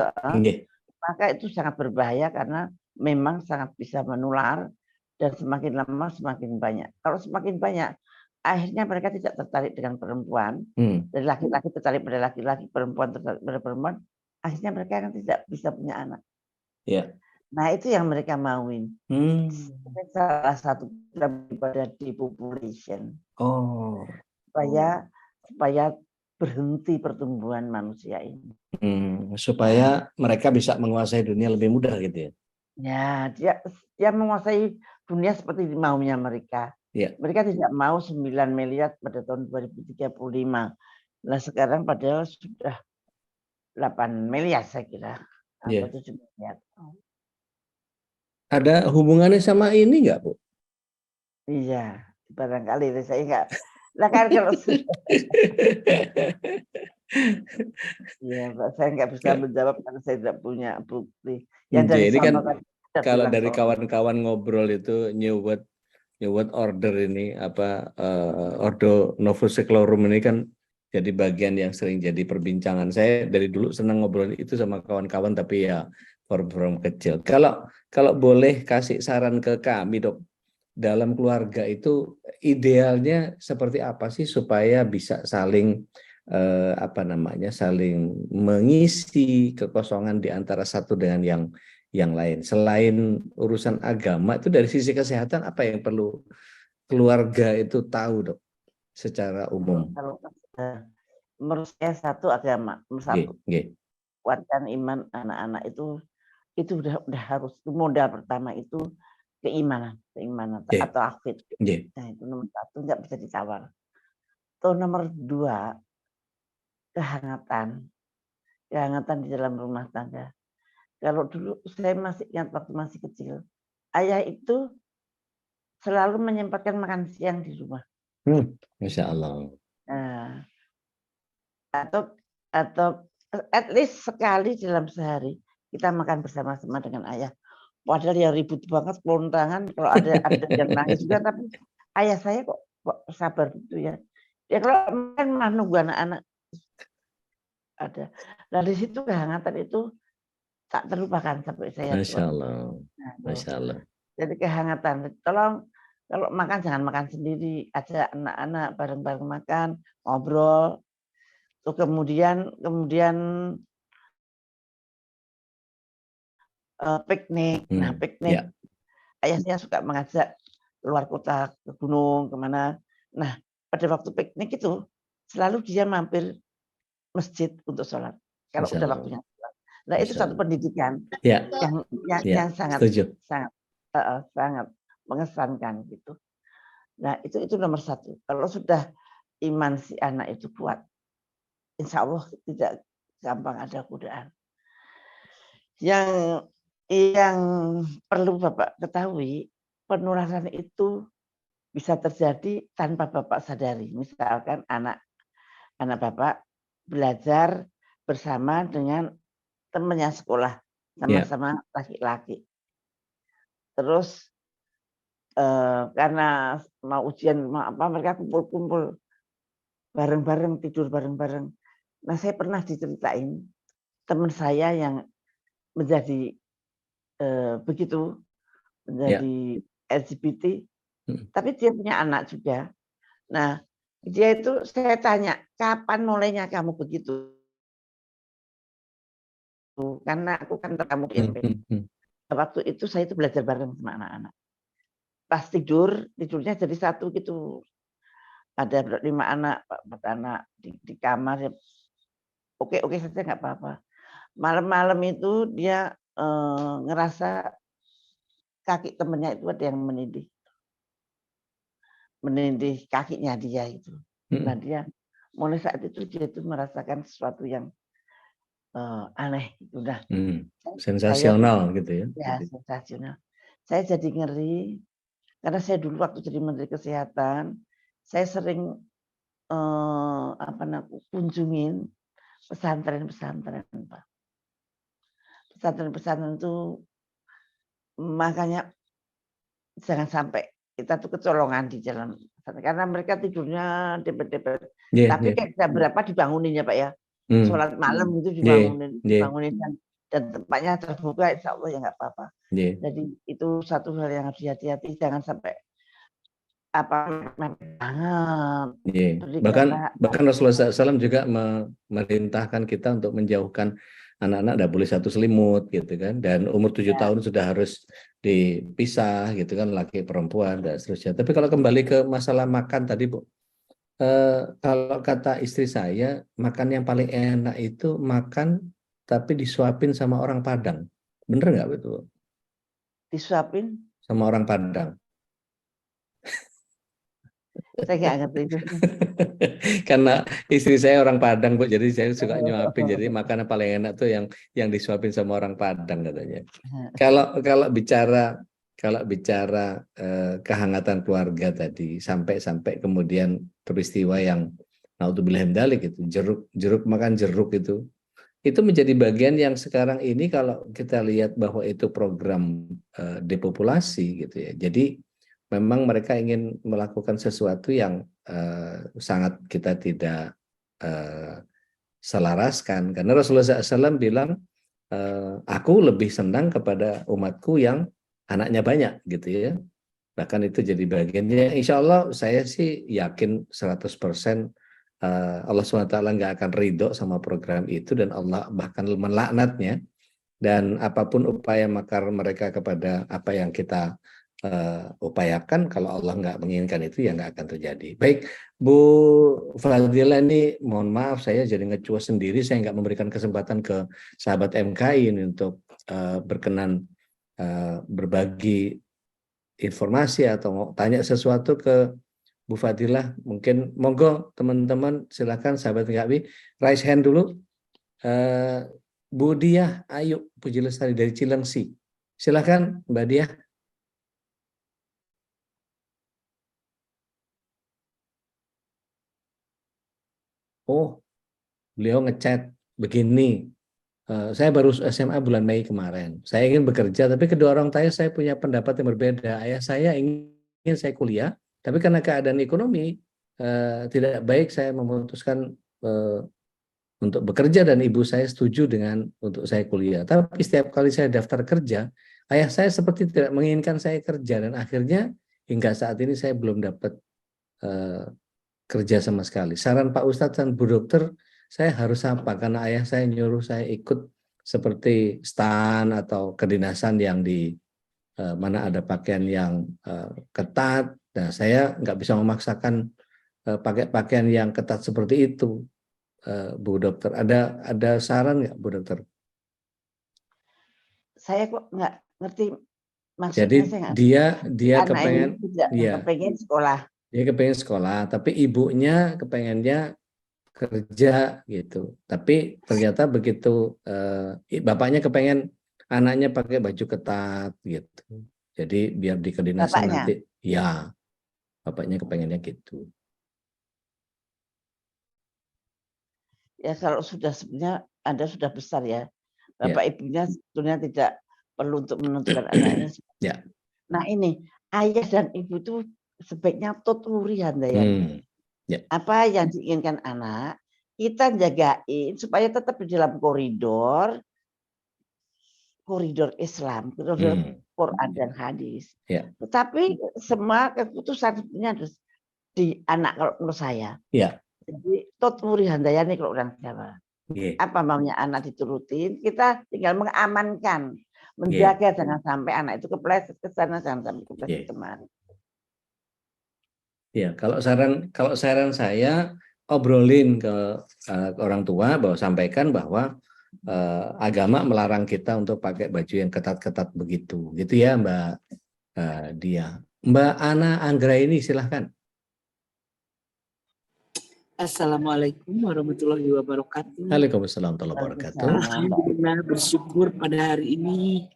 maka itu sangat berbahaya karena memang sangat bisa menular dan semakin lama semakin banyak. Kalau semakin banyak, akhirnya mereka tidak tertarik dengan perempuan, dari laki-laki tertarik pada laki-laki, perempuan tertarik pada perempuan, akhirnya mereka kan tidak bisa punya anak. Yeah. Nah itu yang mereka mauin. Salah satu daripada depopulation. Supaya berhenti pertumbuhan manusia ini. Supaya mereka bisa menguasai dunia lebih mudah gitu ya. Ya, dia menguasai dunia seperti maunya mereka. Yeah. Mereka tidak mau 9 miliar pada tahun 2035. Nah sekarang padahal sudah 8 miliar saya kira. Atau 7 miliar. Ada hubungannya sama ini nggak, Bu? Iya, barangkali saya nggak. Lah kan kalau ya, saya nggak bisa menjawab karena saya tidak punya bukti. Yang dari ini kan kalau dari soal kawan-kawan ngobrol itu New World Order ini Ordo Novus Seclorum ini kan jadi bagian yang sering jadi perbincangan. Saya dari dulu senang ngobrol itu sama kawan-kawan tapi ya forum kecil. Kalau boleh kasih saran ke kami, Dok, dalam keluarga itu idealnya seperti apa sih supaya bisa saling saling mengisi kekosongan di antara satu dengan yang lain. Selain urusan agama, itu dari sisi kesehatan apa yang perlu keluarga itu tahu, Dok, secara umum? Menurut saya satu agama, satu kuatkan iman anak-anak itu udah harus. Modal pertama itu keimanan atau akid. Nah itu nomor satu, nggak bisa ditawar. Atau nomor dua, kehangatan di dalam rumah tangga. Kalau dulu saya masih ingat waktu masih kecil, ayah itu selalu menyempatkan makan siang di rumah. Masya Allah. Nah, atau at least sekali dalam sehari kita makan bersama-sama dengan ayah. Padahal ya ribut banget, pelontangan, kalau ada yang nangis juga, tapi ayah saya kok sabar gitu ya. Ya kalau makan mah nunggu anak-anak ada. Nah di situ kehangatan itu tak terlupakan sampai saya tua. Masya Allah. Masya Allah. Jadi kehangatan. Tolong kalau makan jangan makan sendiri, ajak anak-anak bareng-bareng makan, ngobrol. Tuh kemudian piknik. Nah piknik, ayah saya suka mengajak keluar kota, ke gunung, kemana. Nah pada waktu piknik itu selalu dia mampir masjid untuk sholat. Kalau udah waktunya sholat. Nah itu satu pendidikan yang sangat mengesankan gitu. Nah itu nomor satu. Kalau sudah iman si anak itu kuat, insya Allah tidak gampang ada godaan. Yang perlu Bapak ketahui, penularan itu bisa terjadi tanpa Bapak sadari. Misalkan anak Bapak belajar bersama dengan temannya sekolah, sama-sama laki-laki. Terus karena mau ujian mereka kumpul-kumpul bareng-bareng, tidur bareng-bareng. Nah saya pernah diceritain teman saya yang menjadi begitu, menjadi LGBT, tapi dia punya anak juga. Nah dia itu saya tanya, kapan mulainya kamu begitu? Karena aku kan kamu waktu itu saya itu belajar bareng sama anak-anak. Pas tidurnya jadi satu gitu. Ada 5 anak, 4 anak di kamar. Oke saja nggak apa-apa. Malam-malam itu dia ngerasa kaki temennya itu ada yang menindih kakinya dia itu. Nah dia mulai saat itu dia itu merasakan sesuatu yang aneh gitu. Nah, sensasional gitu ya. Ya sensasional. Saya jadi ngeri karena saya dulu waktu jadi Menteri Kesehatan, saya sering kunjungin pesantren-pesantren, Pak. Pesantren-pesantren itu makanya jangan sampai kita tuh kecolongan di jalan karena mereka tidurnya depet-depet. Tapi kayak jam berapa dibangunin ya Pak ya. Sholat malam itu dibangunin dan tempatnya terbuka, insya Allah ya nggak apa-apa. Jadi itu satu hal yang harus hati-hati, jangan sampai bahkan Rasulullah SAW juga memerintahkan kita untuk menjauhkan anak-anak tidak boleh satu selimut gitu kan, dan umur 7 tahun sudah harus dipisah gitu kan, laki perempuan dan seterusnya. Tapi kalau kembali ke masalah makan tadi Bu, kalau kata istri saya, makan yang paling enak itu makan tapi disuapin sama orang Padang, bener nggak betul? Disuapin sama orang Padang. Saya nggak ngerti itu. Karena istri saya orang Padang Bu, jadi saya suka nyuapin. Jadi makanan paling enak tuh yang disuapin sama orang Padang katanya. Kalau bicara kehangatan keluarga tadi, sampai kemudian peristiwa yang naudzubillah min dzalik itu, jeruk makan jeruk itu menjadi bagian yang sekarang ini kalau kita lihat bahwa itu program depopulasi gitu ya. Jadi memang mereka ingin melakukan sesuatu yang sangat kita tidak selaraskan, karena Rasulullah SAW bilang aku lebih senang kepada umatku yang anaknya banyak gitu ya. Bahkan itu jadi bagiannya. Insya Allah saya sih yakin 100% Allah SWT nggak akan ridho sama program itu, dan Allah bahkan melaknatnya. Dan apapun upaya makar mereka kepada apa yang kita upayakan, kalau Allah nggak menginginkan itu ya nggak akan terjadi. Baik Bu Fadila, ini mohon maaf saya jadi ngecuas sendiri, saya nggak memberikan kesempatan ke sahabat MKI ini untuk berkenan berbagi informasi atau mau tanya sesuatu ke Bu Fadilah. Mungkin monggo teman-teman, silakan sahabat MKI raise hand dulu. Bu Diah Ayu Puji Lestari dari Cilengsi, silakan Mbak Diah. Oh, beliau ngechat begini, saya baru SMA bulan Mei kemarin. Saya ingin bekerja, tapi kedua orang tua saya punya pendapat yang berbeda. Ayah saya ingin saya kuliah, tapi karena keadaan ekonomi tidak baik, saya memutuskan untuk bekerja, dan ibu saya setuju dengan untuk saya kuliah. Tapi setiap kali saya daftar kerja, ayah saya seperti tidak menginginkan saya kerja, dan akhirnya hingga saat ini saya belum dapat kerja sama sekali. Saran Pak Ustadz dan Bu Dokter, saya harus apa? Karena ayah saya nyuruh saya ikut seperti stan atau kedinasan yang di mana ada pakaian yang ketat. Nah, saya nggak bisa memaksakan pakai pakaian yang ketat seperti itu. Bu Dokter, ada saran nggak Bu Dokter? Saya kok nggak ngerti maksudnya. Jadi dia kepengen sekolah. Dia kepengen sekolah, tapi ibunya kepengennya kerja gitu. Tapi ternyata begitu bapaknya kepengen anaknya pakai baju ketat gitu. Jadi biar di kedinasan nanti, ya bapaknya kepengennya gitu. Ya kalau sudah, sebenarnya Anda sudah besar ya, bapak ibunya sebetulnya tidak perlu untuk menentukan anaknya. Ya. Nah ini ayah dan ibu itu sebaiknya tuturi handayani. Apa yang diinginkan anak, kita jagain supaya tetap di dalam koridor Islam, koridor Quran dan hadis. Tetapi semua keputusan sebenarnya harus di anak, kalau menurut saya. Jadi tuturi handayani kalau orang Jawa. Apa maunya anak diturutin, kita tinggal mengamankan, menjaga jangan sampai anak itu kepleset ke sana, jangan sampai kepleset kemari. Ya, kalau saran saya, obrolin ke orang tua, bahwa sampaikan bahwa agama melarang kita untuk pakai baju yang ketat-ketat begitu, gitu ya Mbak Dia. Mbak Ana Anggraini, silahkan. Assalamualaikum warahmatullahi wabarakatuh. Waalaikumsalam warahmatullahi wabarakatuh. Alhamdulillah, bersyukur pada hari ini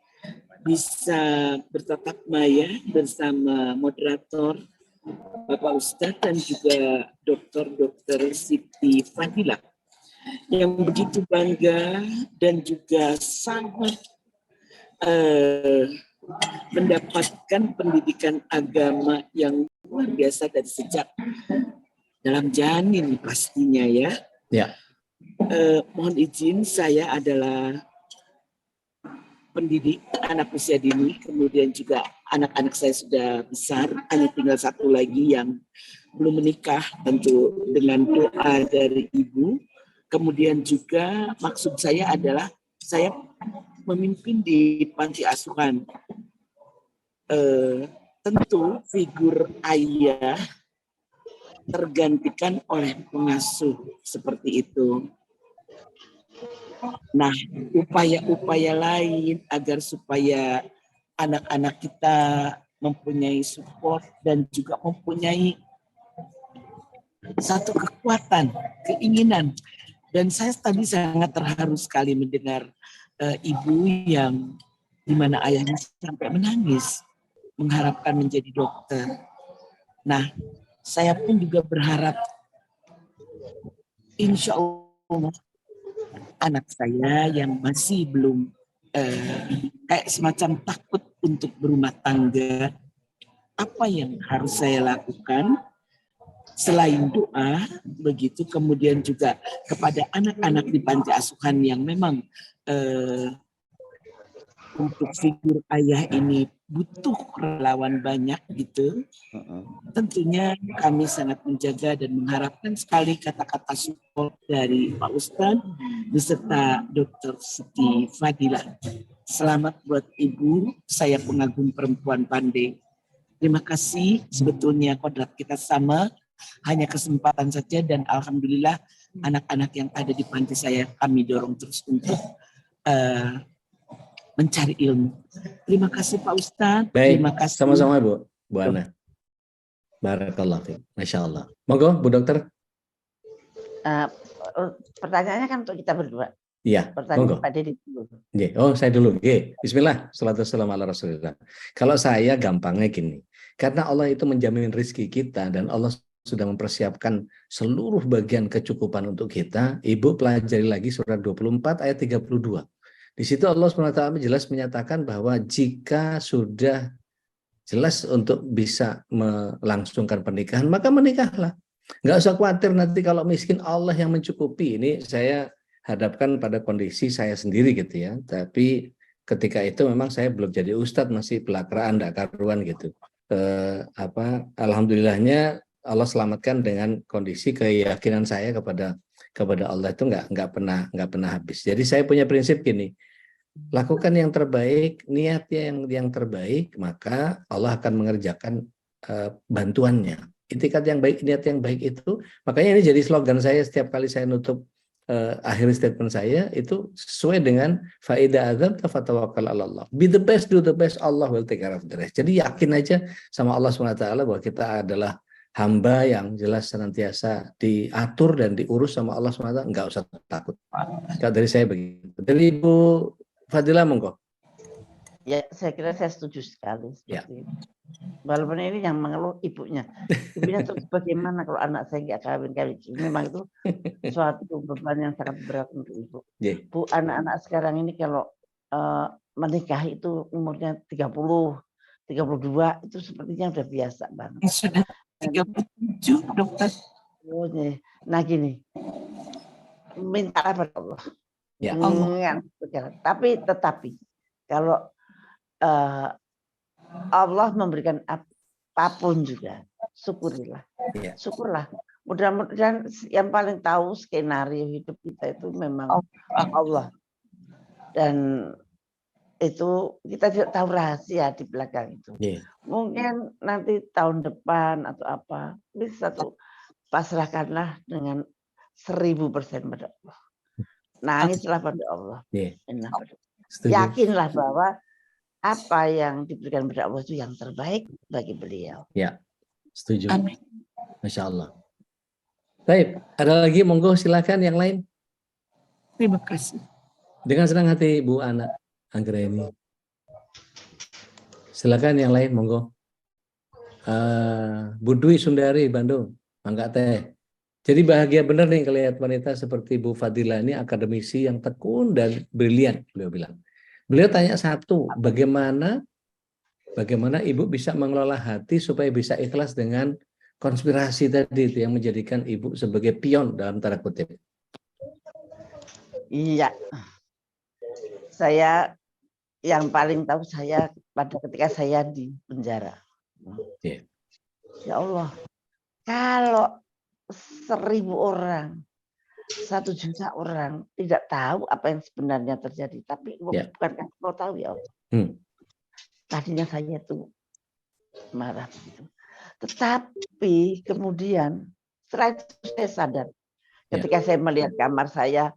bisa bertatap maya bersama moderator Bapak Ustadz dan juga Dr. Siti Fadilah yang begitu bangga dan juga sangat mendapatkan pendidikan agama yang luar biasa dari sejak dalam janin pastinya ya. Ya. Mohon izin, saya adalah pendidik anak usia dini, kemudian juga anak-anak saya sudah besar, hanya tinggal satu lagi yang belum menikah, tentu dengan doa dari ibu. Kemudian juga maksud saya adalah saya memimpin di panti asuhan. Tentu figur ayah tergantikan oleh pengasuh seperti itu. Nah, upaya-upaya lain agar supaya anak-anak kita mempunyai support dan juga mempunyai satu kekuatan, keinginan. Dan saya tadi sangat terharu sekali mendengar ibu yang dimana ayahnya sampai menangis mengharapkan menjadi dokter. Nah, saya pun juga berharap insya Allah anak saya yang masih belum kayak semacam takut untuk berumah tangga, apa yang harus saya lakukan selain doa, begitu, kemudian juga kepada anak-anak di panti asuhan yang memang untuk figur ayah ini butuh relawan banyak gitu. Tentunya kami sangat menjaga dan mengharapkan sekali kata-kata support dari Pak Ustadz beserta Dr. Siti Fadilah. Selamat buat Ibu, saya pengagum perempuan pandai. Terima kasih, sebetulnya kodrat kita sama, hanya kesempatan saja, dan alhamdulillah anak-anak yang ada di panti saya kami dorong terus untuk mencari ilmu. Terima kasih Pak Ustadz. Baik, terima kasih. Sama-sama Bu Ana. Barakallah. Masya Allah. Monggo Bu Dokter. Pertanyaannya kan untuk kita berdua. Iya, pertanyaan Pak Dedi dulu. Oh, saya dulu. Bismillah. Salatu wassalamu ala Rasulillah. Kalau saya gampangnya gini. Karena Allah itu menjamin rezeki kita dan Allah sudah mempersiapkan seluruh bagian kecukupan untuk kita. Ibu pelajari lagi surat 24 ayat 32. Di situ Allah SWT jelas menyatakan bahwa jika sudah jelas untuk bisa melangsungkan pernikahan, maka menikahlah. Nggak usah khawatir nanti kalau miskin, Allah yang mencukupi. Ini saya hadapkan pada kondisi saya sendiri gitu ya. Tapi ketika itu memang saya belum jadi ustadz, masih pelakraan, enggak karuan gitu. Alhamdulillahnya Allah selamatkan dengan kondisi keyakinan saya kepada Allah itu nggak pernah habis. Jadi saya punya prinsip gini, lakukan yang terbaik, niatnya yang terbaik, maka Allah akan mengerjakan bantuannya. Itikat yang baik, niat yang baik itu, makanya ini jadi slogan saya setiap kali saya nutup akhir statement saya itu sesuai dengan faida azam fatawakal Allah. Be the best, do the best, Allah will take care of the rest. Jadi yakin aja sama Allah SWT bahwa kita adalah hamba yang jelas senantiasa diatur dan diurus sama Allah SWT, nggak usah takut. Kalau dari saya begitu. Dari Ibu Fadilah monggo. Ya, saya kira saya setuju sekali. Ya. Walaupun ini yang mengeluh ibunya. Ibunya terus bagaimana kalau anak saya nggak kawin-kawin. Memang itu suatu beban yang sangat berat untuk ibu. Yeah. Bu, anak-anak sekarang ini kalau menikah itu umurnya 30, 32 itu sepertinya udah biasa banget. Sudah 37 dokter. Nah gini, minta pada Allah. Ya. Tetapi kalau Allah memberikan apapun juga, syukurilah. Ya. Syukurlah. Mudah-mudahan yang paling tahu skenario hidup kita itu memang Allah. Dan itu kita tidak tahu rahasia di belakang itu. Yeah. Mungkin nanti tahun depan atau apa bisa tuh pasrahkanlah dengan 1000% pada Allah. Nangislah pada Allah. Yeah. Yakinlah bahwa apa yang diberikan pada Allah itu yang terbaik bagi beliau. Ya, setuju. Amin. Masya Allah. Baik, ada lagi monggo silakan yang lain. Terima kasih. Dengan senang hati Bu Ana Anggraini. Silakan yang lain monggo. Bu Dwi Sundari Bandung, mangga teh. Jadi bahagia benar nih ngelihat wanita seperti Bu Fadilah ini, akademisi yang tekun dan brilian, beliau bilang. Beliau tanya satu, bagaimana bagaimana Ibu bisa mengelola hati supaya bisa ikhlas dengan konspirasi tadi itu yang menjadikan Ibu sebagai pion dalam tanda kutip. Iya, saya yang paling tahu saya pada ketika saya di penjara. Yeah. Ya Allah, kalau 1000 orang, 1 juta orang tidak tahu apa yang sebenarnya terjadi, tapi bukankah kau tahu ya Allah? Tadinya saya tuh marah begitu. Tetapi kemudian setelah itu saya sadar ketika saya melihat kamar saya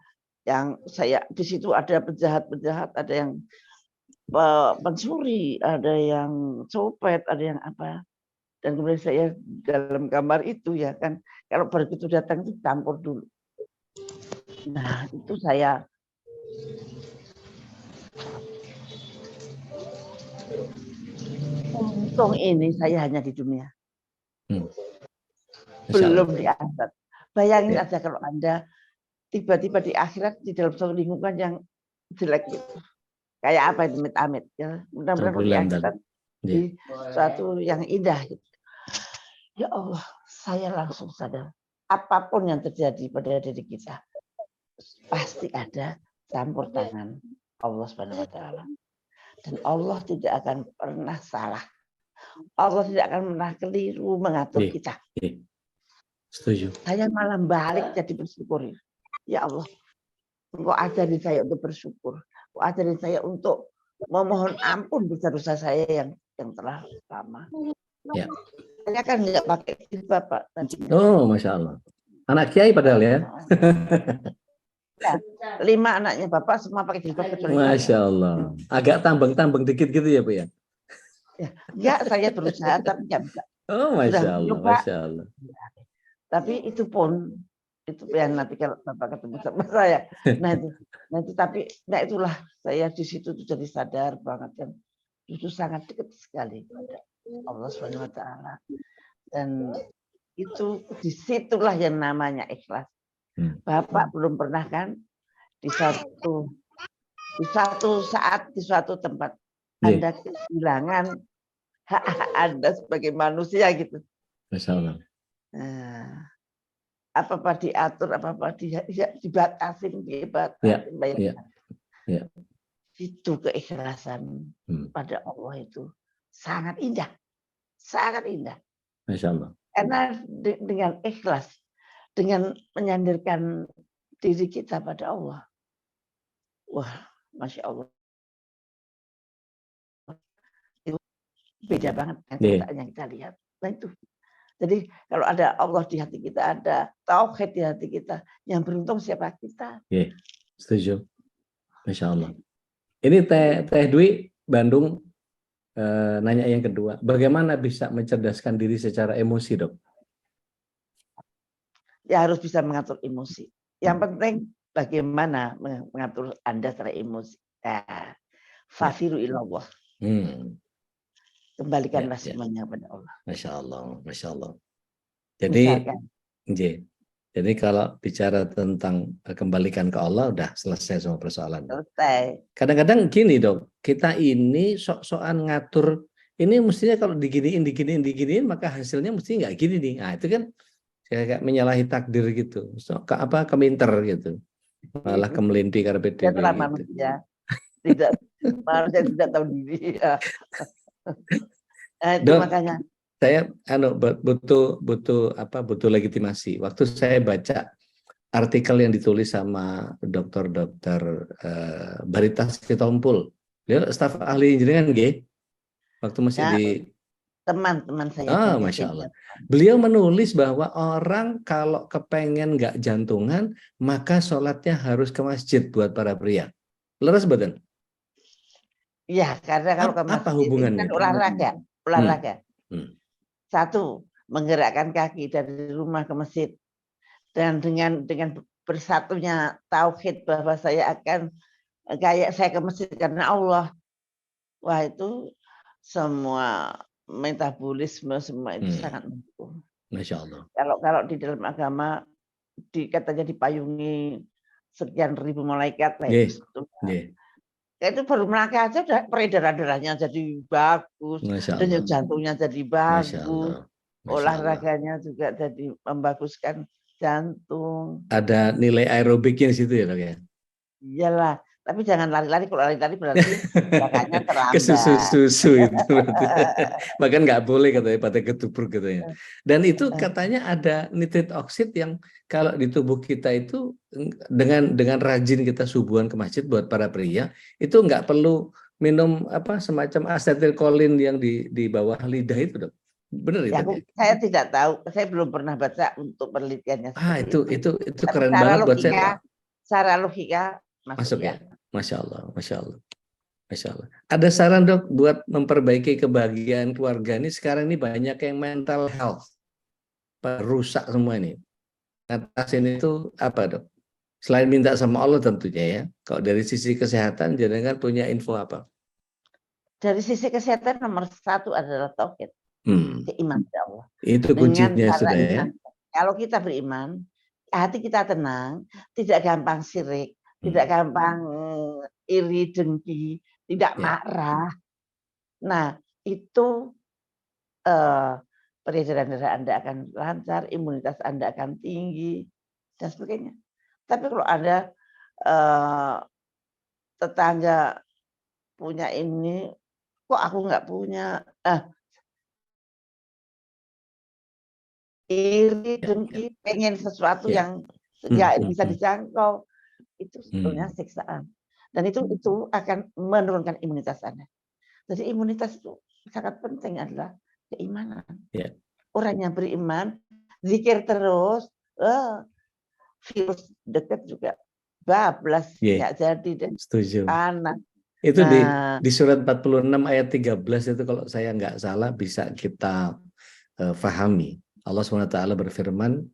yang saya di situ ada penjahat-penjahat, ada yang pencuri, ada yang copet, ada yang apa. Dan kemudian saya dalam kamar itu ya kan, kalau begitu datang itu campur dulu. Nah itu saya untung ini saya hanya di dunia, belum di akhirat. Bayangin aja kalau Anda tiba-tiba di akhirat di dalam suatu lingkungan yang jelek gitu. Kayak apa itu amit-amit ya. Mudah-mudahan di akhirat di suatu yang indah gitu. Ya Allah, saya langsung sadar apapun yang terjadi pada diri kita pasti ada campur tangan Allah Subhanahu wa taala. Dan Allah tidak akan pernah salah. Allah tidak akan pernah keliru mengatur kita. Setuju. Saya malah balik jadi bersyukur. Ya Allah, Engkau ajarin saya untuk bersyukur. Engkau ajarin saya untuk memohon ampun dosa-dosa saya yang telah lama. Ya. Saya kan nggak pakai jilbab, Pak. Oh, Masya Allah. Anak kiai padahal ya. Ya, 5 anaknya Bapak semua pakai jilbab kecuali Masya Allah. Agak tambang-tambang dikit gitu ya, Bu ya? Ya, enggak, saya berusaha tapi nggak bisa. Oh, Masya Allah, Masya Allah. Tapi itu pun itu yang nanti kalau Bapak ketemu sama saya. Nah itu tapi itulah saya di situ tuh jadi sadar banget dan itu sangat dekat sekali pada Allah Subhanahu wa taala. Dan itu disitulah yang namanya ikhlas. Bapak belum pernah kan di satu saat di suatu tempat Anda kehilangan hak Anda sebagai manusia gitu. Masya Allah. Nah, apa-apa diatur, apa-apa dibatasin, itu keikhlasan pada Allah itu sangat indah, sangat indah. Masya Allah. Karena dengan ikhlas, dengan menyandarkan diri kita pada Allah, wah, Masya Allah, itu beda banget dengan yang kita lihat. Nah itu. Jadi kalau ada Allah di hati kita, ada tauhid di hati kita, yang beruntung siapa kita? Setuju. Masya Allah. Ini Teh Dwi Bandung nanya yang kedua, bagaimana bisa mencerdaskan diri secara emosi, Dok? Ya harus bisa mengatur emosi. Yang penting bagaimana mengatur Anda secara emosi. Fafiru ilallah. Kembalikanlah semuanya kepada Allah. Masya Allah, Masya Allah. Jadi kalau bicara tentang kembalikan ke Allah, udah selesai semua persoalan. Selesai. Kadang-kadang gini Dok, kita ini sok-sokan ngatur, ini mestinya kalau diginiin, maka hasilnya mesti nggak gini nih. Nah itu kan kayak menyalahi takdir gitu. Keminter gitu. Malah kemelinti karena PDB gitu. Manusia tidak tahu diri. Itu Dok, makanya saya butuh legitimasi. Waktu saya baca artikel yang ditulis sama dokter Barita Sitompul, dia staf ahli jenengan nggih. Waktu masih di teman-teman saya. Masya Allah. Beliau menulis bahwa orang kalau kepengen nggak jantungan, maka sholatnya harus ke masjid buat para pria. Leres badan? Iya, karena kalau ke masjid apa hubungannya? Kan olahraga. Satu, menggerakkan kaki dari rumah ke masjid. Dan dengan bersatunya tauhid bahwa saya akan kayak saya ke masjid karena Allah. Wah itu semua metabolisme semua itu sangat mendukung. Masya Allah. Kalau di dalam agama katanya dipayungi sekian ribu malaikat. itu baru melangkah aja udah peredaran darahnya jadi bagus, denyut jantungnya jadi bagus, olahraganya juga jadi membaguskan jantung. Ada nilai aerobiknya di situ ya dok ya? Iyalah, tapi jangan lari-lari. Kalau lari-lari berarti gerakannya terlambat. Ke susu itu berarti. Bahkan nggak boleh katanya pada ketubruk katanya. Dan itu katanya ada nitrit oksid yang kalau di tubuh kita itu dengan rajin kita subuhan ke masjid buat para pria itu nggak perlu minum semacam asetilkolin yang di bawah lidah itu dok. Benar ya, itu? Saya tidak tahu, saya belum pernah baca untuk penelitiannya. Itu keren banget buat saya. Secara logika masuk ya. Masya Allah. Masya Allah. Ada saran dok buat memperbaiki kebahagiaan keluarga ini sekarang ini banyak yang mental health rusak semua ini. Ngatasin itu apa dok? Selain minta sama Allah tentunya ya. Kalau dari sisi kesehatan jenengan punya info apa? Dari sisi kesehatan nomor 1 adalah tauhid. Iman kepada Allah. Itu kuncinya sudah ya. Kalau kita beriman, hati kita tenang, tidak gampang syirik, tidak gampang iri dengki, tidak marah. Nah, itu peredaran darah Anda akan lancar, imunitas Anda akan tinggi dan sebagainya. Tapi kalau Anda tetangga punya ini, kok aku nggak punya? Iri, dengki, pengen sesuatu yang bisa dijangkau, itu sebetulnya siksaan. Dan itu akan menurunkan imunitas Anda. Jadi imunitas itu sangat penting adalah keimanan. Orang yang beriman, zikir terus, virus dekat juga bablas, nggak jadi deh. Setuju. Anak. Itu di surat 46 ayat 13 itu kalau saya nggak salah bisa kita fahami. Allah SWT berfirman,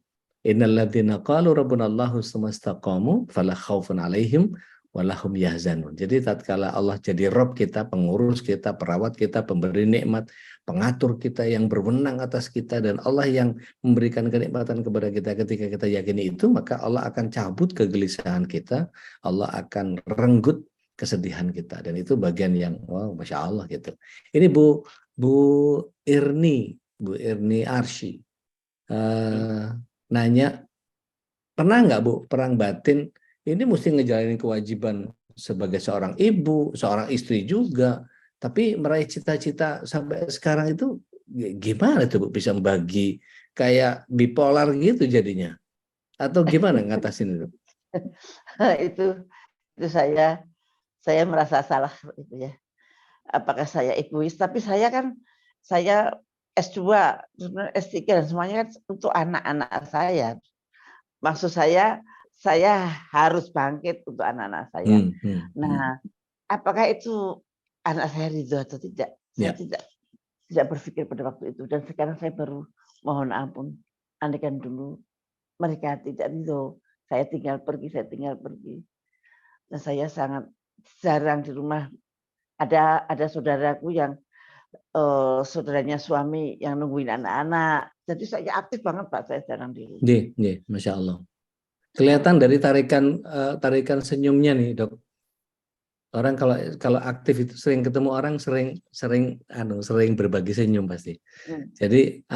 Innal ladzina qalu rabbunallahu tsumma istaqamu fala khaufun 'alaihim wa lahum yahzanun. Jadi tatkala Allah jadi Rabb kita, pengurus kita, perawat kita, pemberi nikmat, pengatur kita yang berwenang atas kita dan Allah yang memberikan kenikmatan kepada kita ketika kita yakini itu, maka Allah akan cabut kegelisahan kita, Allah akan renggut kesedihan kita dan itu bagian yang Masya Allah gitu. Ini Bu Irni Arsy nanya, pernah nggak Bu perang batin ini mesti ngejalanin kewajiban sebagai seorang ibu, seorang istri juga, tapi meraih cita-cita sampai sekarang itu gimana tuh Bu bisa membagi kayak bipolar gitu jadinya? Atau gimana ngatasin itu? itu saya merasa salah itu ya. Apakah saya egois? Tapi saya S2, S3 dan semuanya kan untuk anak-anak saya. Maksud saya harus bangkit untuk anak-anak saya. Nah, apakah itu anak saya ridho atau tidak? Saya tidak berpikir pada waktu itu. Dan sekarang saya baru mohon ampun. Andaikan dulu mereka tidak ridho, saya tinggal pergi. Dan saya sangat jarang di rumah. Ada saudaraku yang saudaranya suami yang nungguin anak-anak. Jadi saya aktif banget Pak, saya jarang di rumah. Masya Allah. Kelihatan dari tarikan senyumnya nih dok. Orang kalau aktif itu sering ketemu orang sering berbagi senyum pasti. Jadi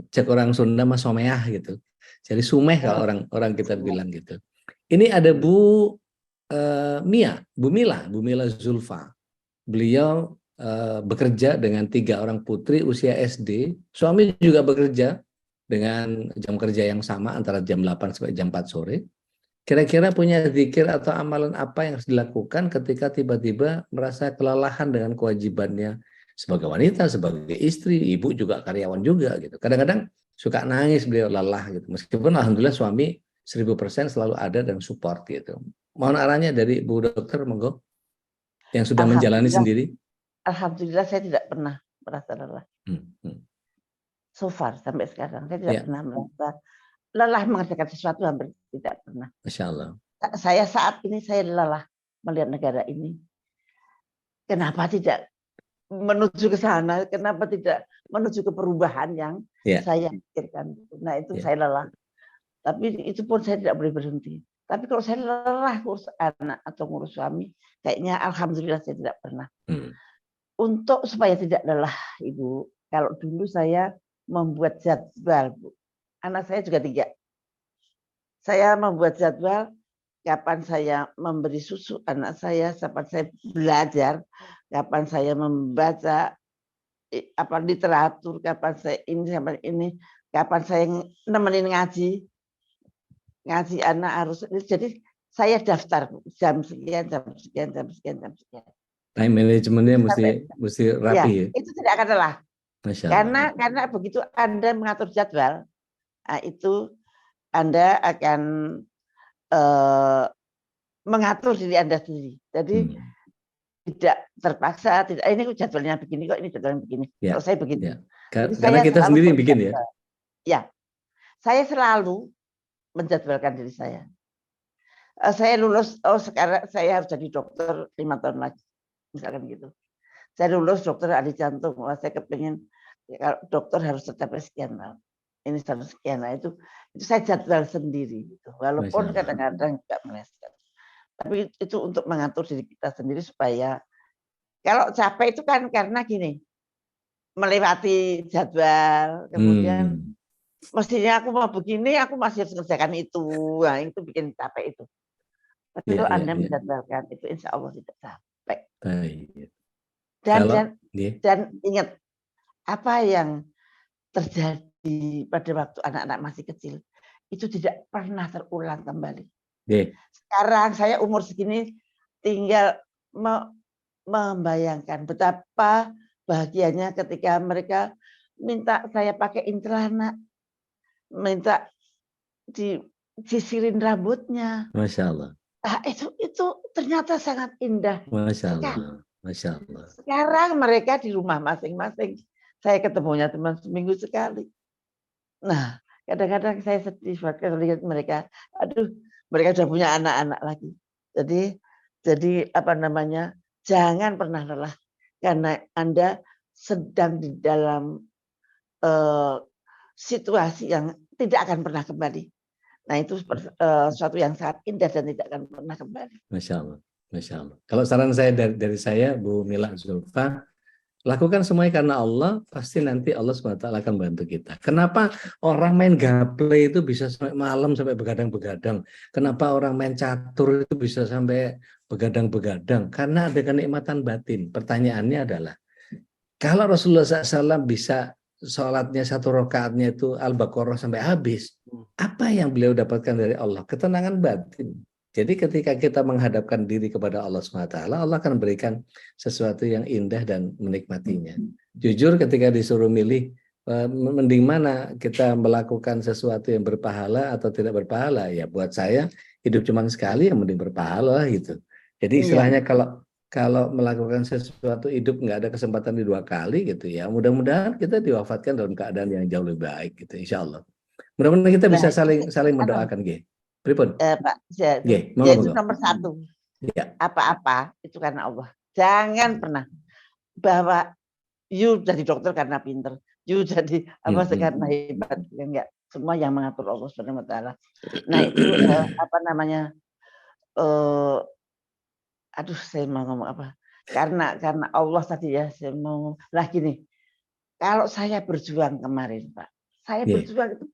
cek orang Sunda mas someah gitu. Jadi sumeh kalau orang kita bilang gitu. Ini ada Bu Mila Zulfa. Beliau bekerja dengan 3 orang putri usia SD, suami juga bekerja dengan jam kerja yang sama antara jam 8 sampai jam 4 sore. Kira-kira punya zikir atau amalan apa yang harus dilakukan ketika tiba-tiba merasa kelelahan dengan kewajibannya sebagai wanita, sebagai istri, ibu juga karyawan juga gitu. Kadang-kadang suka nangis beliau lelah gitu. Meskipun alhamdulillah suami 1000% selalu ada dan support gitu. Mohon arahnya dari Bu Dokter, monggo, yang sudah menjalani sendiri. Alhamdulillah saya tidak pernah merasa lelah. So far sampai sekarang saya tidak pernah merasa lelah mengerjakan sesuatu, hampir tidak pernah. Masya Allah. Saya saat ini saya lelah melihat negara ini. Kenapa tidak menuju ke sana? Kenapa tidak menuju ke perubahan yang saya pikirkan? Nah itu saya lelah. Tapi itu pun saya tidak boleh berhenti. Tapi kalau saya lelah ngurus anak atau ngurus suami, kayaknya alhamdulillah saya tidak pernah. Untuk supaya tidak lelah, Ibu, kalau dulu saya membuat jadwal, Bu. Anak saya juga 3. Saya membuat jadwal kapan saya memberi susu anak saya, kapan saya belajar, kapan saya membaca literatur, kapan saya ini, kapan saya nemenin ngaji anak harus. Jadi saya daftar jam sekian. Time manajemennya mesti rapi ya. Itu tidak akan lelah. Karena begitu Anda mengatur jadwal, itu Anda akan mengatur diri Anda sendiri. Jadi tidak terpaksa, ini jadwalnya begini kok, ini jadwalnya begini. Kalau saya begini. Karena kita sendiri yang bikin ya. Ya, saya selalu menjadwalkan diri saya. Saya lulus, sekarang saya harus jadi dokter 5 tahun lagi, misalkan gitu. Saya lulus dokter ahli jantung, saya kepingin dokter harus tercapai sekian tahun. Ini sekian, itu saya jadwal sendiri. Gitu. Walaupun kadang-kadang juga meleset. Tapi itu untuk mengatur diri kita sendiri supaya kalau capek itu kan karena gini, melewati jadwal, kemudian mestinya aku mau begini, aku masih harus mengerjakan itu. Nah, itu bikin capek itu. Tapi kalau Anda menjadwalkan, itu insya Allah tidak capek. Dan ingat, apa yang terjadi pada waktu anak-anak masih kecil, itu tidak pernah terulang kembali. Sekarang saya umur segini tinggal membayangkan betapa bahagianya ketika mereka minta saya pakaiin celana, minta disisirin rambutnya. Masya Allah. Itu ternyata sangat indah. Masya Allah. Masya Allah. Sekarang mereka di rumah masing-masing. Saya ketemunya teman seminggu sekali. Nah, kadang-kadang saya sedih kalau lihat mereka. Aduh, mereka sudah punya anak-anak lagi. Jadi apa namanya? Jangan pernah lelah karena Anda sedang di dalam situasi yang tidak akan pernah kembali. Nah, itu suatu yang sangat indah dan tidak akan pernah kembali. Masya Allah. Masya Allah. Kalau saran saya dari saya, Bu Mila Zulfa, lakukan semuanya karena Allah, pasti nanti Allah SWT akan bantu kita. Kenapa orang main gaple itu bisa sampai malam, sampai begadang-begadang? Kenapa orang main catur itu bisa sampai begadang-begadang? Karena ada kenikmatan batin. Pertanyaannya adalah, kalau Rasulullah SAW bisa sholatnya 1 rakaatnya itu Al-Baqarah sampai habis, apa yang beliau dapatkan dari Allah? Ketenangan batin. Jadi ketika kita menghadapkan diri kepada Allah SWT, Allah akan berikan sesuatu yang indah dan menikmatinya. Jujur ketika disuruh milih, mending mana kita melakukan sesuatu yang berpahala atau tidak berpahala, ya buat saya hidup cuma sekali, yang mending berpahala gitu. Jadi istilahnya kalau melakukan sesuatu hidup nggak ada kesempatan di 2 kali gitu ya, mudah-mudahan kita diwafatkan dalam keadaan yang jauh lebih baik gitu, insya Allah. Mudah-mudahan kita bisa saling mendoakan gitu. Pak, jadi nomor 1. Apa-apa itu karena Allah. Jangan pernah bahwa you jadi dokter karena pinter, you jadi apa karena hebat, enggak. Semua yang mengatur Allah Subhanahu wa taala. Nah, itu apa namanya? Aduh, saya mau ngomong apa? Karena Allah tadi ya, saya mau gini. Kalau saya berjuang kemarin, Pak, saya berjuang itu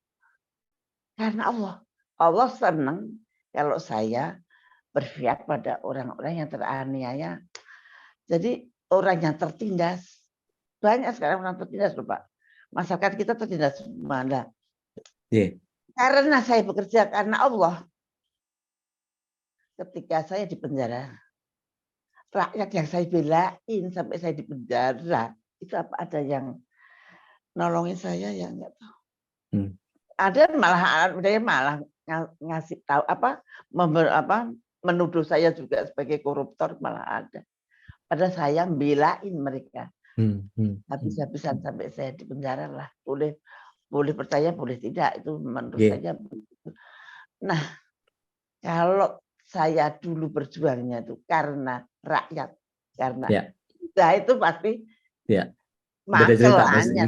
karena Allah. Allah senang kalau saya berpihak pada orang-orang yang teraniaya. Jadi orang yang tertindas. Banyak sekarang orang tertindas, Pak. Masyarakat kita tertindas mana? Karena saya bekerja karena Allah. Ketika saya di penjara, rakyat yang saya belain sampai saya di penjara, itu apa ada yang nolongin saya ya enggak tahu. Ada malah ngasih tahu menuduh saya juga sebagai koruptor, malah ada. Padahal saya belain mereka. Habis-habisan sampai saya di penjara lah. Boleh percaya, boleh tidak, itu menurut saya. Nah, kalau saya dulu berjuangnya itu karena rakyat, karena itu pasti masalahnya.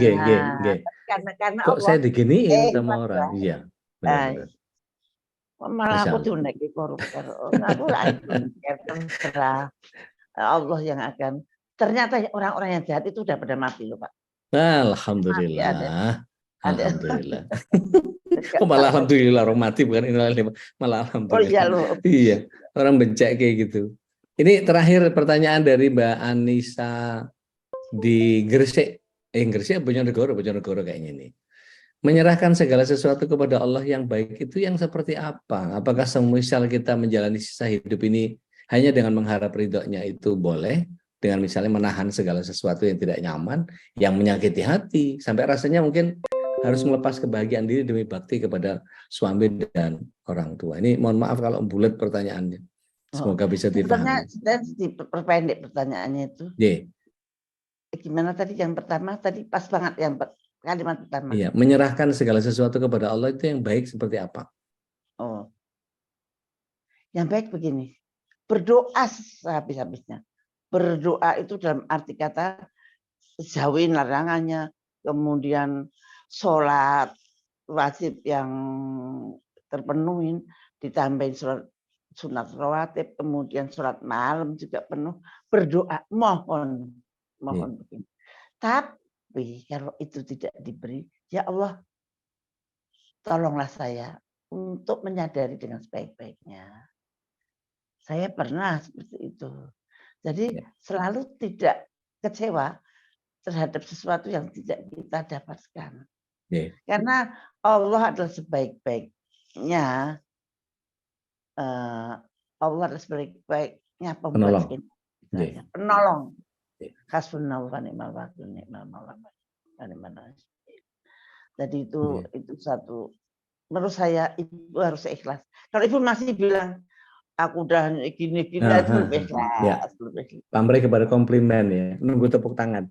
Karena kok Allah, saya diginiin sama orang. Malah aku diundang koruptor. Aku terserah Allah yang akan. Ternyata orang-orang yang jahat itu udah pada mati loh Pak. Alhamdulillah. Alhamdulillah. Kok malah alhamdulillah orang mati bukan innalillahi, malah alhamdulillah. Oh iya loh. Iya, orang bencak kayak gitu. Ini terakhir pertanyaan dari Mbak Anissa di Gresik. Gresik Bojonegoro kayaknya ini. Menyerahkan segala sesuatu kepada Allah yang baik itu yang seperti apa? Apakah semisal kita menjalani sisa hidup ini hanya dengan mengharap ridhonya itu boleh? Dengan misalnya menahan segala sesuatu yang tidak nyaman, yang menyakiti hati, sampai rasanya mungkin harus melepas kebahagiaan diri demi bakti kepada suami dan orang tua. Ini mohon maaf kalau bulat pertanyaannya. Semoga bisa dipahami. Saya diperpendek pertanyaannya itu. Gimana tadi yang pertama? Tadi pas banget yang kalimat pertama. Iya, menyerahkan segala sesuatu kepada Allah itu yang baik seperti apa? Oh, yang baik begini. Berdoa sehabis-habisnya. Berdoa itu dalam arti kata jauhin larangannya, kemudian sholat wajib yang terpenuhin, ditambahin sholat sunat rawatib, kemudian sholat malam juga penuh, berdoa, mohon begini. Tapi kalau itu tidak diberi, ya Allah, tolonglah saya untuk menyadari dengan sebaik-baiknya. Saya pernah seperti itu. Jadi selalu tidak kecewa terhadap sesuatu yang tidak kita dapatkan. Karena Allah adalah sebaik-baiknya. Allah adalah sebaik-baiknya pembuat penolong. Hasbunallahu wa ni'mal wakil, ni'mal maula wa ni'mal nasir. Jadi itu satu. Menurut saya ibu harus ikhlas. Kalau ibu masih bilang aku udah gini itu belum ikhlas. Pamrih kepada komplimen ya, nunggu tepuk tangan.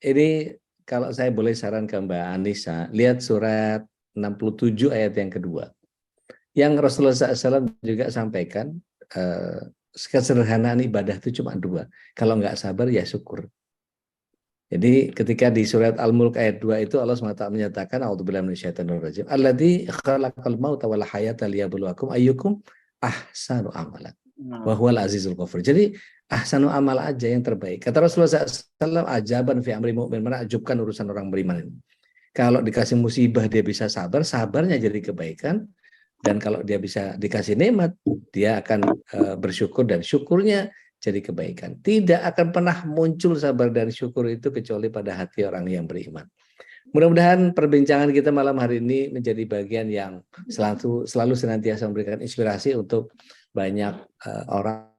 Ini kalau saya boleh saran ke Mbak Anissa, lihat surat 67 ayat yang kedua. Yang Rasulullah SAW juga sampaikan, kesederhanaan ibadah itu cuma dua. Kalau nggak sabar ya syukur. Jadi ketika di surat Al-Mulk ayat 2 itu Allah SWT menyatakan a'udzubillahi minasyaitonir rajim alladzi khalaqal mauta wal hayata liyabluwakum ayyukum ahsanu amalan wa huwal azizul ghafur. Jadi ahsanu amal aja yang terbaik. Kata Rasulullah SAW, ajaban fi amri mu'min, menakjubkan urusan orang beriman ini. Kalau dikasih musibah dia bisa sabar, sabarnya jadi kebaikan. Dan kalau dia bisa dikasih nikmat, dia akan bersyukur dan syukurnya jadi kebaikan. Tidak akan pernah muncul sabar dan syukur itu kecuali pada hati orang yang beriman. Mudah-mudahan perbincangan kita malam hari ini menjadi bagian yang selalu senantiasa memberikan inspirasi untuk banyak orang.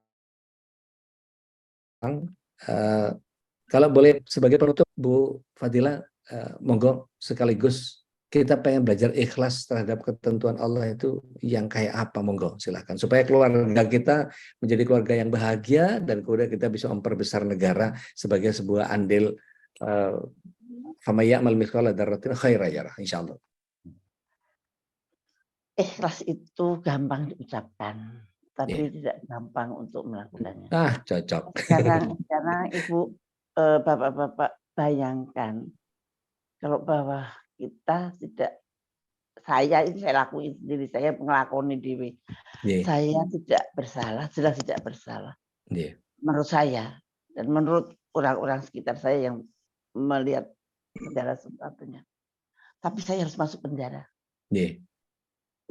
Kalau boleh sebagai penutup Bu Fadila, monggo sekaligus kita pengen belajar ikhlas terhadap ketentuan Allah itu yang kayak apa, monggo silakan, supaya keluarga kita menjadi keluarga yang bahagia dan kemudian kita bisa memperbesar negara sebagai sebuah andil faman ya'mal mithqala dzarratin khairan yarah, insyaallah. Ikhlas itu gampang diucapkan, tapi tidak gampang untuk melakukannya. Cocok. Karena Ibu, Bapak-bapak bayangkan kalau bahwa kita tidak, saya lakuin sendiri, saya ngelakoni diri. Saya tidak bersalah, jelas tidak bersalah. Menurut saya dan menurut orang-orang sekitar saya yang melihat segala sesuatunya. Tapi saya harus masuk penjara. 4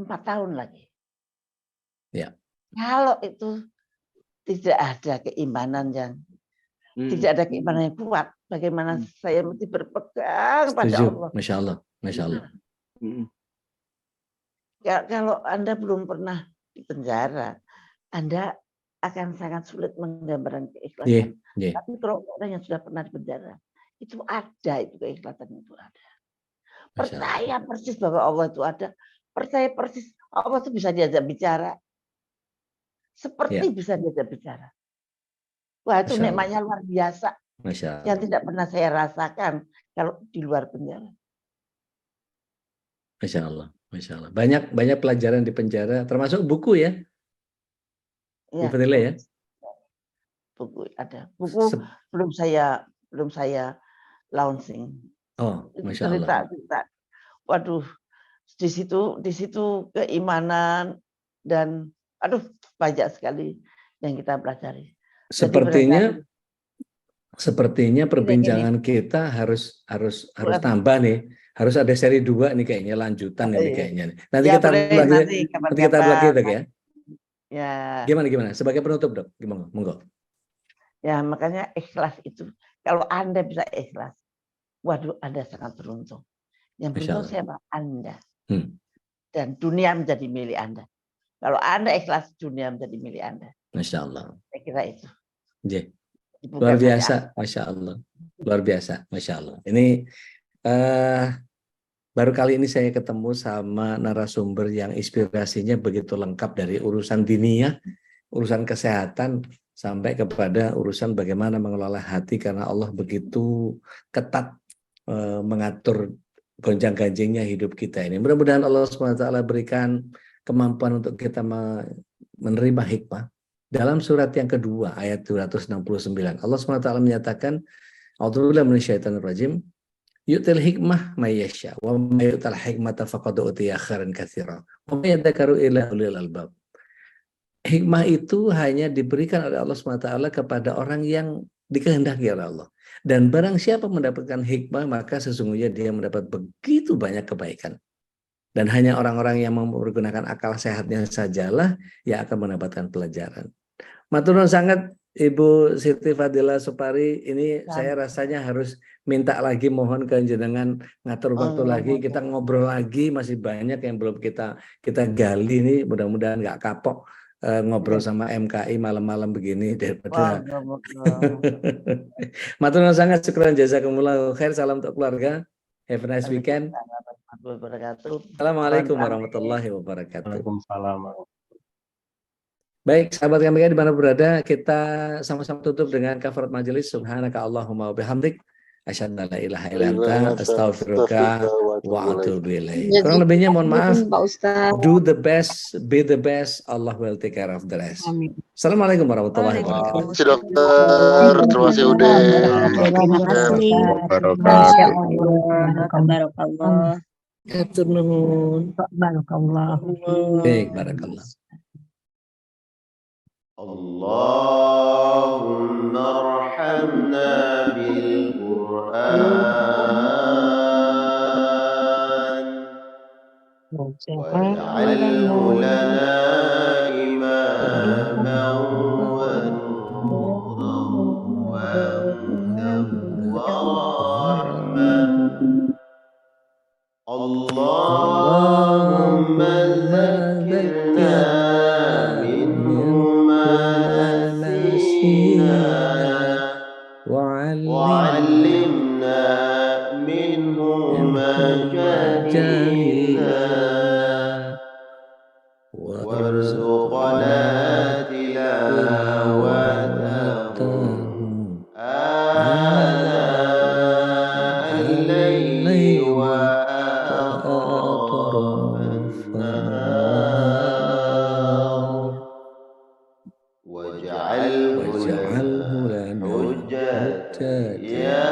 tahun lagi. Kalau itu tidak ada keimanan yang tidak ada keimanan yang kuat, bagaimana saya mesti berpegang pada Allah. Masya Allah, Masya Allah. Kalau Anda belum pernah di penjara, Anda akan sangat sulit menggambarkan keikhlasan. Tapi kalau orang yang sudah pernah di penjara, itu ada, itu keikhlasan itu ada. Percaya persis bahwa Allah itu ada. Percaya persis Allah itu bisa diajak bicara. Seperti bisa diajak bicara. Wah, itu nikmatnya luar biasa. Yang tidak pernah saya rasakan kalau di luar penjara. Masya Allah, Masya Allah. Banyak pelajaran di penjara, termasuk buku ya? Ya, ya? Buku ada. Buku belum saya launching. Oh, Masya Allah. Cerita. Waduh, Di situ keimanan dan banyak sekali yang kita pelajari. Sepertinya perbincangan kita harus tambah nih. Harus ada seri 2 nih kayaknya, lanjutan ini kayaknya. Nanti ya, kita lagi Dok ya. Ya. Gimana? Sebagai penutup Dok, gimana? Monggo. Ya, makanya ikhlas itu. Kalau Anda bisa ikhlas, waduh, Anda sangat beruntung. Yang beruntung siapa? Anda. Dan dunia menjadi milik Anda. Kalau Anda ikhlas, dunia menjadi milik Anda. Masya Allah. Saya kira itu. Luar biasa, Masya Allah. Luar biasa, Masya Allah. Ini baru kali ini saya ketemu sama narasumber yang inspirasinya begitu lengkap, dari urusan diniyah, urusan kesehatan, sampai kepada urusan bagaimana mengelola hati, karena Allah begitu ketat mengatur gonjang-ganjingnya hidup kita ini. Mudah-mudahan Allah SWT berikan kemampuan untuk kita menerima hikmah. Dalam surat yang kedua ayat 269 Allah SWT menyatakan, A'udzubillahi minasyaitonir rajim, yu'til hikmah may yasha wa may yu'tal hikmata faqad utiya khairan katsiran wa may yadhakkaru illa ulul albab. Hikmah itu hanya diberikan oleh Allah SWT kepada orang yang dikehendaki oleh Allah. Dan barang siapa mendapatkan hikmah, maka sesungguhnya dia mendapat begitu banyak kebaikan. Dan hanya orang-orang yang menggunakan akal sehatnya sajalah yang akan mendapatkan pelajaran. Matur nuwun sangat Ibu Siti Fadila Supari, ini saya rasanya harus minta lagi, mohon ke jenengan ngatur waktu lagi, kita ngobrol lagi, masih banyak yang belum kita gali ini, mudah-mudahan nggak kapok ngobrol sama MKI malam-malam begini daripada. Matur nuwun sangat, syukran jazakumullah khair, salam untuk keluarga, have a nice weekend. Assalamualaikum warahmatullahi wabarakatuh. Waalaikumsalam. Baik, sahabat kami di mana berada, kita sama-sama tutup dengan kafarat majelis. Subhanaka Allahumma wa bihamdik, asyhadu an la ilaha illa anta, astaghfiruka wa atubu ilaik. Kurang lebihnya mohon maaf. Do the best, be the best. Allah will take care of the rest. Assalamualaikum warahmatullahi wabarakatuh. Dokter, terima kasih udah. Terima kasih. Barakallah. Atur nuhun. Barakallah. Baik, barakallah. Allahumma arhamna bil Qur'an waj'alhu lana imaman wa nuran wa hudan wa rahmah. Allahumma zakkirna وعلمنا منه ما جهلنا وارزقنا تلاوته آناء الليل وأطراف النهار واجعله لنا حجة يا